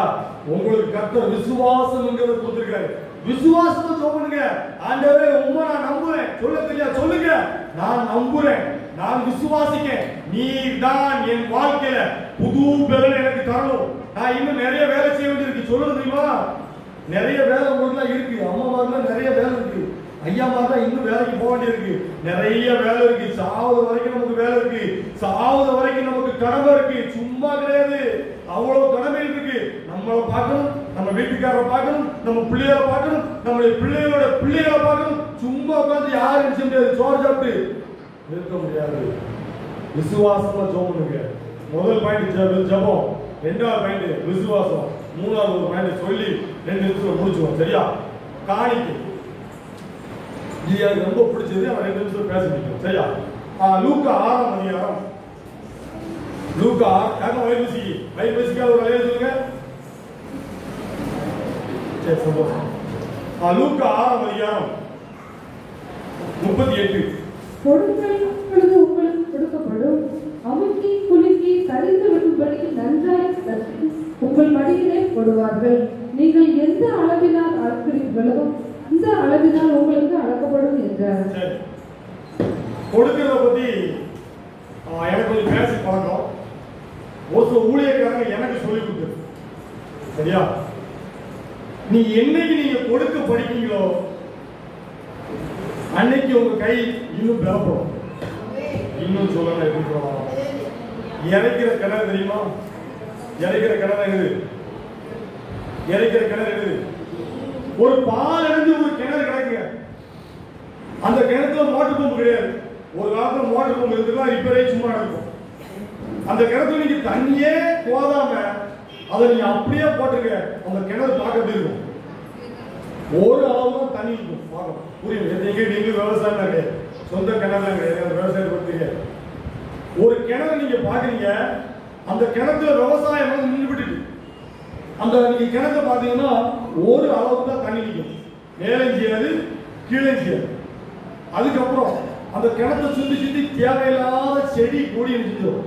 உங்களுக்கு கர்த்தர் விசுவாசம் கொடுத்திருக்காரு. விசுவாசத்தை சொல்லுங்க, ஆண்டவரே உம்மை நான் நம்புறேன். சொல்ல தெரியா? சொல்லுங்க, நான் நம்புறேன், நான் விசுவாசிக்கிறேன், நீர் தான் என் வாழ்க்கையில புது பலன் எனக்கு தரணும். நான் இன்னும் நிறைய வேலை செய்ய வேண்டியிருக்கு. சொல்லுங்க தெரியுமா? நிறைய வேலை உங்களுக்கு இருக்கு. அம்மா மாதிரிலாம் நிறைய வேலை இருக்கு, ஐயா மாதிரி இன்னும் வேலைக்கு போக வேண்டியிருக்கு, நிறைய வேலை இருக்கு. சாவது வரைக்கும் நமக்கு வேலை இருக்கு, சாவது வரைக்கும் நமக்கு கடமை இருக்கு. சும்மா கிடையாது, அவ்வளவு கடமை இருக்கு. நம்மளை பார்க்கணும், நம்ம வீட்டுக்காரரை பார்க்கணும், நம்ம பிள்ளைகளை பார்க்கணும், நம்மளுடைய பிள்ளைகளோட பிள்ளைகளை பார்க்கணும். சும்மா உட்காந்து யாரும் நினைச்ச முடியாது, சோறு சாப்பிட்டு இருக்க முடியாது. விசுவாசமா ஜெபம். முதல் பாயிண்ட் ஜெபம், 2வது பாயிண்ட் விசுவாசம், 3வது ஒரு பாயிண்ட் சொல்லி 2 நிமிஷத்துல முடிச்சுவோம். சரியா? காணிக்கை. இது எனக்கு ரொம்ப பிடிச்சது. அவன் 2 நிமிஷம் பேச முடியும். சரியா? லூக்கா 6ஆம் அதிகாரம். லூக்கா யாரும் வைபசிக்காத ஒரு அலையை சொல்லுங்க. சரி, சந்தோஷம். லூக்கா 6ஆம் அதிகாரம் 38. கொடுங்கள், அப்பொழுது உங்களுக்கு கொடுக்கப்படும். அமுக்கி குலுக்கி சரிந்து விடும்படி நன்றாய் தட்டி உங்கள் மடியிலே போடுவார்கள். நீங்கள் எந்த அளவினால் அளக்கிறீர்களோ அந்த அளவினால் உங்களுக்கு அளக்கப்படும் என்றார். கொடுக்கிறத பத்தி எனக்கு கொஞ்சம் பேசி பழக்கம். ஒரு சில ஊழியக்காரங்க எனக்கு சொல்லி கொடுத்தது. சரியா? நீ என்னைக்கு நீங்க கொடுக்க படிக்கீங்களோ அன்னைக்கு உங்க கை இன்னும் பலப்படும். இன்னும் சொல்லலாம், எப்படி சொல்லலாம்? இறைக்கிற கிணறு தெரியுமா? இறைக்கிற கிணறு என்னது? இறைக்கிற கிணறு என்னது? ஒரு பால் இருந்து ஒரு கிணறு கிடக்குங்க. அந்த கிணத்துல மோட்டர் பம்பு கிடையாது. ஒரு காலத்துல மோட்டர் பம்பு இருந்துதான் ரிப்பேரே சும்மா நடக்கும். அந்த கிணத்துல நீங்க தண்ணியே போதாம அதை நீங்க அப்படியே போட்டுருக்க, அந்த கிணறு பார்க்க எப்படி இருக்கும்? ஒரு அளவு தான் தண்ணி இருக்கும். பார்க்கணும், புரியும்? நீங்க விவசாயம் கிடையாது, சொந்த கிணறுலாம் கிடையாது, விவசாயம் கொடுத்தீங்க. ஒரு கிணறு நீங்க பாக்குறீங்க, அந்த கிணத்துல விவசாயம் நின்று விட்டுட்டு அந்த நீங்க கிணத்தை பாத்தீங்கன்னா ஒரு அளவுக்கு தான் தண்ணி நிற்கும். மேலே செய்யாது, கீழே செய்யாது. அதுக்கப்புறம் அந்த கிணத்தை சுத்தி சுத்தி தேவையில்லாத செடி கொடி நிற்கும்,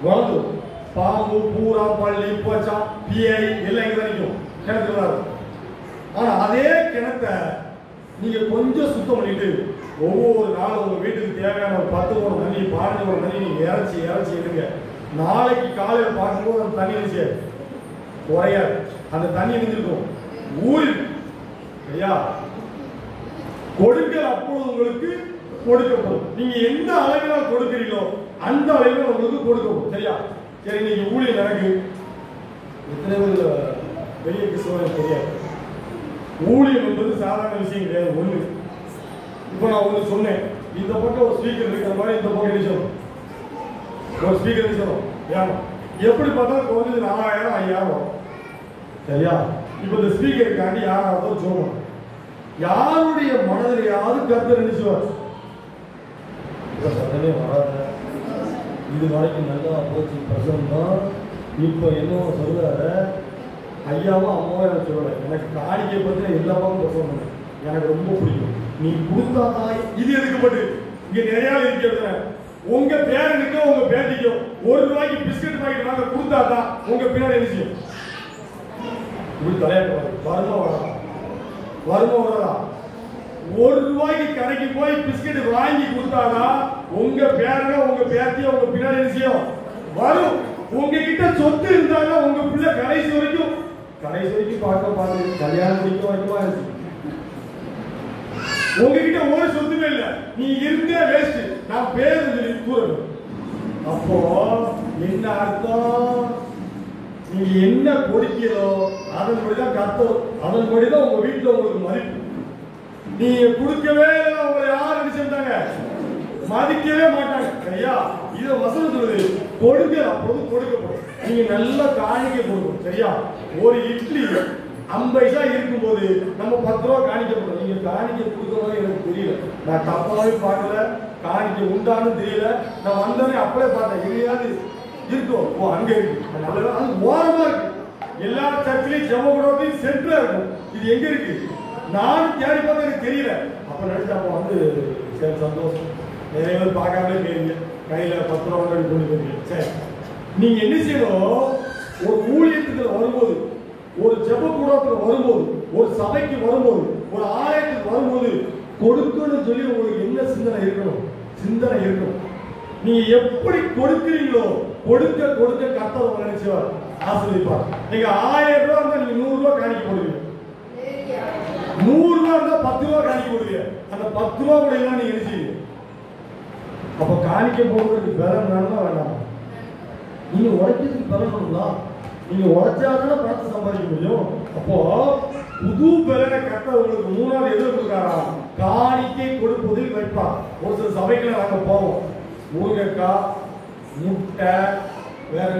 வளர்ந்துடும். பாம்பு, பூரா, பள்ளி, பூச்சா, பிஐ எல்லாம் இங்கே தான் நிற்கும், கிணத்துல தான் இருக்கும். ஆனா அதே கிணத்தை நீங்க கொஞ்சம் சுத்தம் பண்ணிட்டு ஒவ்வொரு நாளும் உங்க வீட்டுக்கு தேவையான ஒரு 10 குடம் தண்ணி, 15 குடம் தண்ணி நீங்க இறைச்சி எடுங்க. நாளைக்கு காலையில் பார்க்கும்போது அந்த தண்ணி நினைச்சு குறையாது. அந்த தண்ணி நினைச்சிருக்கும் ஊறி. சரியா? கொடுக்கிற அப்பொழுது உங்களுக்கு கொடுக்கப்படும். நீங்க எந்த அளவினால் கொடுக்கிறீங்களோ அந்த அளவில் உங்களுக்கு கொடுக்கப்படும். சரியா? சரி, இன்னைக்கு ஊழியர் எனக்கு எத்தனை பெரிய கிறிஸ்தவரை தெரியாது. ஊழியம் என்பது சாதாரண விஷயம் கிடையாது. ஒண்ணு, இப்ப நான் ஒண்ணு சொன்னேன், இந்த பக்கம் ஒரு ஸ்பீக்கர் இருக்கிற மாதிரி இந்த பக்கம் நினைச்சோம், ஒரு ஸ்பீக்கர் நினைச்சோம். ஏன் எப்படி பார்த்தாலும் குறைஞ்சது 4000 5000 வரும். சரியா? இப்ப இந்த ஸ்பீக்கருக்காண்டி யாராவது சொல்லுவோம், யாருடைய மனதிலையாவது கர்த்தர் நினைச்சுவார், சத்தமே வராத, இது வரைக்கும் நல்லா போச்சு பிரசவம் தான், இப்ப என்ன சொல்றாரு ஐயாவும் அம்மாவும் எனக்கு சொல்லலை, எனக்கு காணிக்கை பற்றி எல்லா பக்கம் பிரசவம் பண்ண எனக்கு ரொம்ப பிடிக்கும், நீ கொடுத்தாதான். இது எதுக்குப்பட்டு இங்க நிறைய இருக்கிறது. உங்க பேரனுக்கோ உங்க பேத்திக்கோ 1 ரூபாய்க்கு பிஸ்கட் பாக்கெட் வாங்க கொடுத்தாதான் உங்க பின்னாடி என்ன செய்யும்? இப்படி தலையாட்டு வருமா வரலாம், வருமா வரலாம். 1 ரூபாய்க்கு கடைக்கு போய் பிஸ்கட் வாங்கி கொடுத்தாதான் உங்க பேரனோ உங்க பேத்தியோ உங்க பின்னாடி என்ன செய்யும்? வரும். உங்ககிட்ட சொத்து இருந்தாலும் உங்க பிள்ளை கடைசி வரைக்கும் பார்த்து கல்யாணம் முடிக்க வரைக்குமா இருக்கு. உங்ககிட்ட ஒரு சொத்துமே இல்ல, நீ இருந்தே வேஸ்ட், நான் பேரு சொல்லி கூறணும். அப்போ என்ன அர்த்தம்? நீங்க என்ன கொடுக்கிறோ அதன்படிதான் கர்த்தர், அதன்படிதான் உங்க வீட்டுல உங்களுக்கு மதிப்பு. நீங்க கொடுக்கவே உங்களை யார் என்ன செஞ்சாங்க? மதிக்கவே மாட்டாங்க. சரியா? இத வசனம் சொல்லுது, கொடுங்க அப்போது கொடுக்கப்படும். நீங்க நல்லா காணிக்கை கொடுக்கணும். சரியா? ஒரு இட்லி 50 பைசா இருக்கும்போது நம்ம 10 ரூபா காணிக்கப்படும். நீங்க காணிக்கை கொடுக்கணும் எனக்கு தெரியல, நான் தப்பாவே பார்க்கல, காணிக்கை உண்டான்னு தெரியல, நான் வந்தோடனே அப்படியே பார்த்தேன் எங்கேயாவது இருக்கும். ஓ அங்க இருக்கு, நல்ல அது ஓரமா இருக்கு. எல்லா சர்ச்சிலையும் ஜெபக்கூடத்தையும் சென்டரா இருக்கும். இது எங்க இருக்கு? நானும் தேடி பார்த்தா எனக்கு தெரியல. அப்ப நினைச்சு அப்ப வந்து சரி சந்தோஷம், நிறைய பேர் பார்க்காமலே போயிருங்க, கையில 10 ரூபா கொண்டு போயிருங்க. சரி, நீங்க என்ன செய்யணும்? ஒரு ஊழியத்துக்கு வரும்போது, ஒரு ஜெப கூடத்துக்கு வரும்போது, ஒரு சபைக்கு வரும்போது, ஒரு ஆலயத்துக்கு வரும்போது கொடுக்கணும்னு சொல்லி உங்களுக்கு என்ன சிந்தனை இருக்கணும்? சிந்தனை இருக்கணும். நீங்க எப்படி கொடுக்கிறீங்களோ கொடுக்க கொடுக்க கர்த்தர் உங்களை நினைச்சுவார், ஆசீர்வதிப்பார். நீங்க 1000 ரூபா இருந்தா நீங்க 100 ரூபா காணிக்க போடுவீங்க, 100 ரூபா இருந்தா 10 ரூபா காணிக்க போடுவீங்க. அந்த 10 ரூபா கூட எல்லாம் நீங்க என்ன செய்வீங்க? அப்ப காணிக்க போடுறதுக்கு பலன் வேணுமா வேண்டாம்? நீங்க உழைக்கிறதுக்கு பலன் வேணுங்களா? நீங்க உழைச்சாதானே பணத்தை சம்பாதிக்க முடியும். அப்போ புது பலனை கர்த்தர் உங்களுக்கு 3வது எதிர கொடுக்குறாரா? காணிக்கை கொடுப்பதில் வைப்பார். ஒரு சில சபைக்குள்ள நாங்க போவோம், முருங்கைக்காய், முட்டை, வேற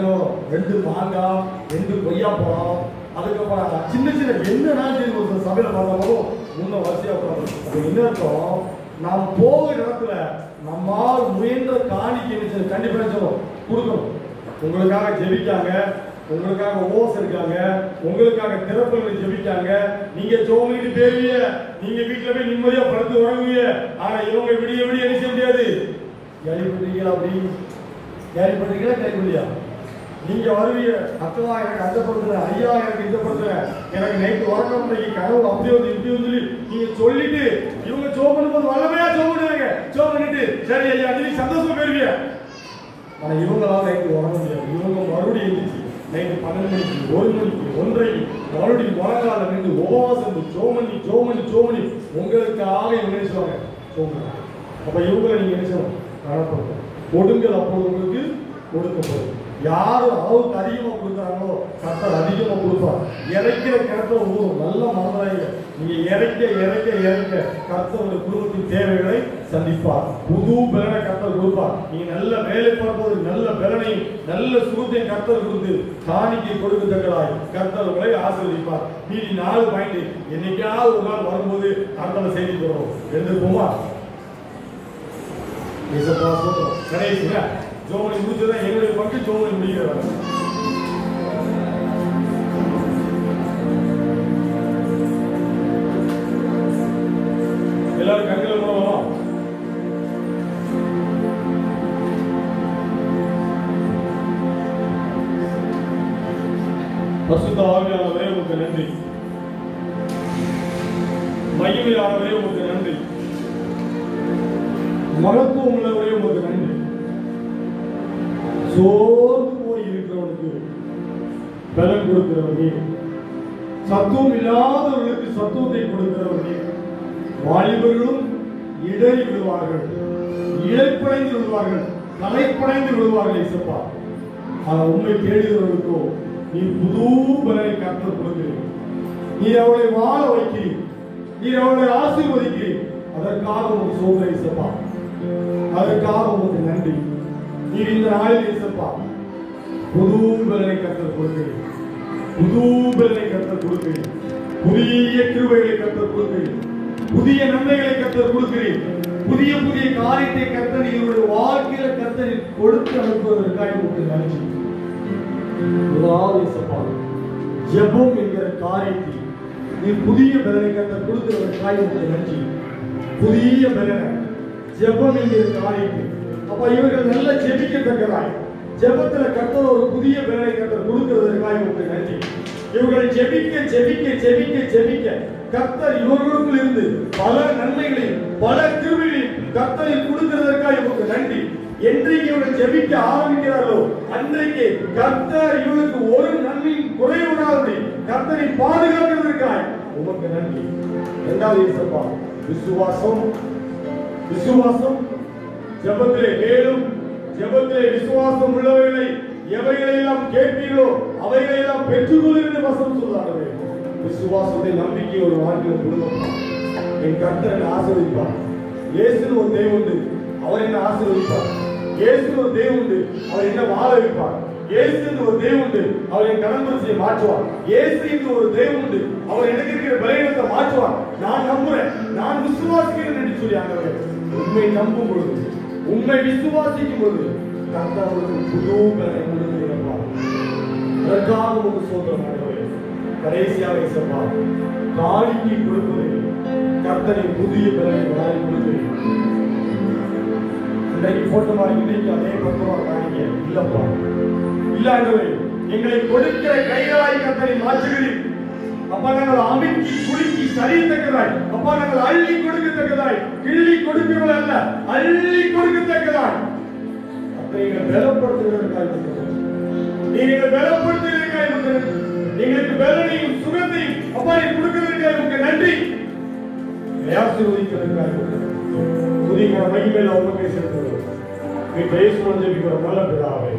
2 மாங்காய், 2 கொய்யா பழம், அதுக்கப்புறம் சின்ன சின்ன என்னன்னா ஒரு சில சபையில பார்த்தாலும் முன்ன வரிசையா போறாங்க. அப்ப என்ன அர்த்தம்? நாம் போகிற இடத்துல நம்மால் முயன்ற காணிக்கை கண்டிப்பா சொல்லுவோம் கொடுக்கணும். உங்களுக்காக ஜெபிக்காங்க, உங்களுக்காக உபவாசம் இருக்காங்க, உங்களுக்காக திறப்புகள் ஜெபிக்காங்க. நீங்க ஜோமிட்டு பேருவீங்க, நீங்க வீட்டுல போய் நிம்மதியா படுத்து உறங்குவீங்க. ஆனா இவங்க விடிய விடிய என்ன செய்ய முடியாது. கேள்விப்பட்டீங்களா? அப்படி கேள்விப்பட்டீங்களா? கேள்விப்படியா? நீங்க வருவீங்க, அக்கா எனக்கு அந்த படுத்துற, ஐயா எனக்கு இந்த படுத்துற, எனக்கு நைட்டு உறக்கம் இன்னைக்கு கனவு அப்படி வந்து இப்படி வந்து சொல்லி நீங்க சொல்லிட்டு இவங்க ஜோ பண்ணும்போது வல்லமையா ஜோ பண்ணுவாங்க. ஜோ பண்ணிட்டு சரி ஐயா நீ சந்தோஷமா போயிருவீங்க. ஆனா இவங்களால நைட்டு உறங்க முடியாது. இவங்க மறுபடியும் எழுந்திரிச்சு நைட்டு 12 மணிக்கு 1 மணிக்கு 1:30 மறுபடியும் முழங்கால நின்று உபவாசம் ஜோ பண்ணி உங்களுக்காக இவங்க நினைச்சுவாங்க ஜோ பண்ணுவாங்க. அப்ப இவங்களை நீங்க நினைச்சோம் காணப்படும் கொடுங்கள், அப்போது உங்களுக்கு கொடுக்கப்படும். யாரு அளவுக்கு அதிகமா கொடுக்குறாங்களோ கர்த்தர் அதிகமா கொடுப்பார். இறைக்கிற கிணத்துல ஊரும் நல்ல மனதாயிங்க. நீங்க இறைக்க கர்த்தர் உங்க குடும்பத்தின் தேவைகளை சந்திப்பார். புது பலனை கர்த்தர் கொடுப்பார். நீங்க நல்ல வேலை பார்ப்பது நல்ல பலனையும் நல்ல சுகத்தையும் கர்த்தர் கொடுத்து காணிக்கை கொடுக்கத்தக்கதாய் கர்த்தர் உங்களை ஆசீர்வதிப்பார். மீதி 4 பாயிண்ட் என்னைக்காவது ஒரு நாள் வரும்போது கர்த்தரை செய்தி போறோம் எடுத்துப்போமா? கடைசியா ஜோமணி முடிச்சதான் என்னுடைய பங்கு. ஜோமணி முடிக்கிறார். எல்லாரும் கண்களை மூடலாமா? பரிசுத்த ஆவியானவரே உங்களுக்கு நன்றி. மகிமையானவரே உங்களுக்கு நன்றி. மகத்துவம் உள்ளவரே உங்களுக்கு நன்றி. சோர்ந்து போய் இருக்கிறவனுக்கு பலன் கொடுக்கிறவர் நீர். சத்துவம் இல்லாதவர்களுக்கு சத்துவத்தை கொடுக்கிறவர் நீர். வாலிபர்களும் இடறி விடுவார்கள், இழைப்படைந்து விடுவார்கள், தலைப்படைந்து விடுவார்கள் இசப்பா. ஆனால் உண்மை தேடுகிறவர்களுக்கோ நீர் புது பலனை கர்த்தர் கொடுக்கிறீர். நீர் அவளை வாழ வைக்கிறீர், நீர் அவளை ஆசீர்வதிக்கிறீர். அதற்காக உங்களுக்கு சோதனை இசப்பா, அதற்காக உங்களுக்கு நன்றி. நீர் இந்த நாளில் இயேசுப்பா புது பலனை கர்த்தர் கொடுக்கிறீர், புது பலனை கர்த்தர் கொடுக்கிறீர், புதிய கிருபைகளை கர்த்தர் கொடுக்கிறீர், புதிய நன்மைகளை கர்த்தர் கொடுக்கிறீர், புதிய காரியத்தை கர்த்தர் இவருடைய வாழ்க்கையில கர்த்தர் கொடுத்து அனுப்புவதற்காக உங்களுக்கு நன்றி. முதலாவது இயேசுப்பா ஜெபம் என்கிற காரியத்தில் நீர் புதிய பலனை கர்த்தர் கொடுக்கிறதற்காக உங்களுக்கு நன்றி. புதிய பலனை ஜெபம் என்கிற காரியத்தில் அப்ப இவர்கள் நல்ல ஜெபிக்கத்தக்கதாய் ஜெபத்துல கர்த்தர் ஒரு புதிய பலனை கர்த்தர் கொடுக்கிறதற்காக உங்களுக்கு நன்றி. இவர்கள் ஜெபிக்க கர்த்தர் இவர்களுக்குள் இருந்து பல நன்மைகளையும் பல கிருபைகளையும் கர்த்தர் கொடுக்கிறதற்காக உங்களுக்கு நன்றி. என்றைக்கு இவர்கள் ஜெபிக்க ஆரம்பிக்கிறார்களோ அன்றைக்கு கர்த்தர் இவர்களுக்கு ஒரு நன்மையும் குறைவுடாதபடி கர்த்தரை பாதுகாக்கிறதற்காக உங்களுக்கு நன்றி. இரண்டாவது இயேசுப்பா விசுவாசம் ஜெபத்திலே மேலும் ஜெபத்திலே விசுவாசம் உள்ளவைகளை எவைகளை எல்லாம் கேட்பீர்களோ அவைகளை எல்லாம் பெற்றுக்கொள்ளுங்கள் என்று வசனம் சொல்றாங்க. விசுவாசத்தை நம்பிக்கை ஒரு வாழ்க்கையில் கொடுக்கும். என் கர்த்தர் ஆசீர்வதிப்பார். இயேசு ஒரு தெய்வம் உண்டு, அவர் என்ன ஆசீர்வதிப்பார். இயேசு ஒரு தெய்வம் உண்டு, அவர் என்ன வாழ வைப்பார். இயேசு ஒரு தெய்வம் உண்டு, அவர் என் கடன் பிரச்சனையை மாற்றுவார். இயேசு என்று ஒரு தெய்வம் உண்டு, அவர் எனக்கு இருக்கிற பலவீனத்தை மாற்றுவார். நான் நம்புறேன், நான் விசுவாசிக்கிறேன் என்று சொல்லி ஆண்டவரே உண்மை நம்பும் பொழுது, உண்மை விசுவாசிக்கும் பொழுது கர்த்தர் புது பலனை கொடுக்கிறார். அதற்காக ஒரு சோதனை ஆண்டவரே கடைசியாக இயேசுப்பா காணிக்கை கொடுப்பதில் கர்த்தரை புதிய பலனை வாரி கொடுக்கிறேன். இன்றைக்கு போட்ட மாதிரி இன்னைக்கு அதே 10 ரூபா காணிக்கை இல்லப்பா, இல்ல ஆண்டவரே எங்களை கொடுக்கிற கைகளாய் கர்த்தரை மாற்றுகிறீர். அப்பா நாங்கள் அமைக்கி குலுக்கி சரியத்தக்கதாய், அப்பா நாங்கள் அள்ளி கொடுக்கத்தக்கதாய், கிள்ளி கொடுக்கிறவள் அல்ல அள்ளி கொடுக்கத்தக்கதாய் நீங்கள் பலப்படுத்துகிறதற்காக நீங்கள் பலப்படுத்துகிறதற்காக எங்களுக்கு பலனையும் சுகத்தையும் அப்பா நீ கொடுக்கிறதற்காக உங்களுக்கு நன்றி. ஆசீர்வதிக்கிறதற்காக புதிய மகிமையில் அவங்க பேசுகிறோம். நல்ல பிதாவே.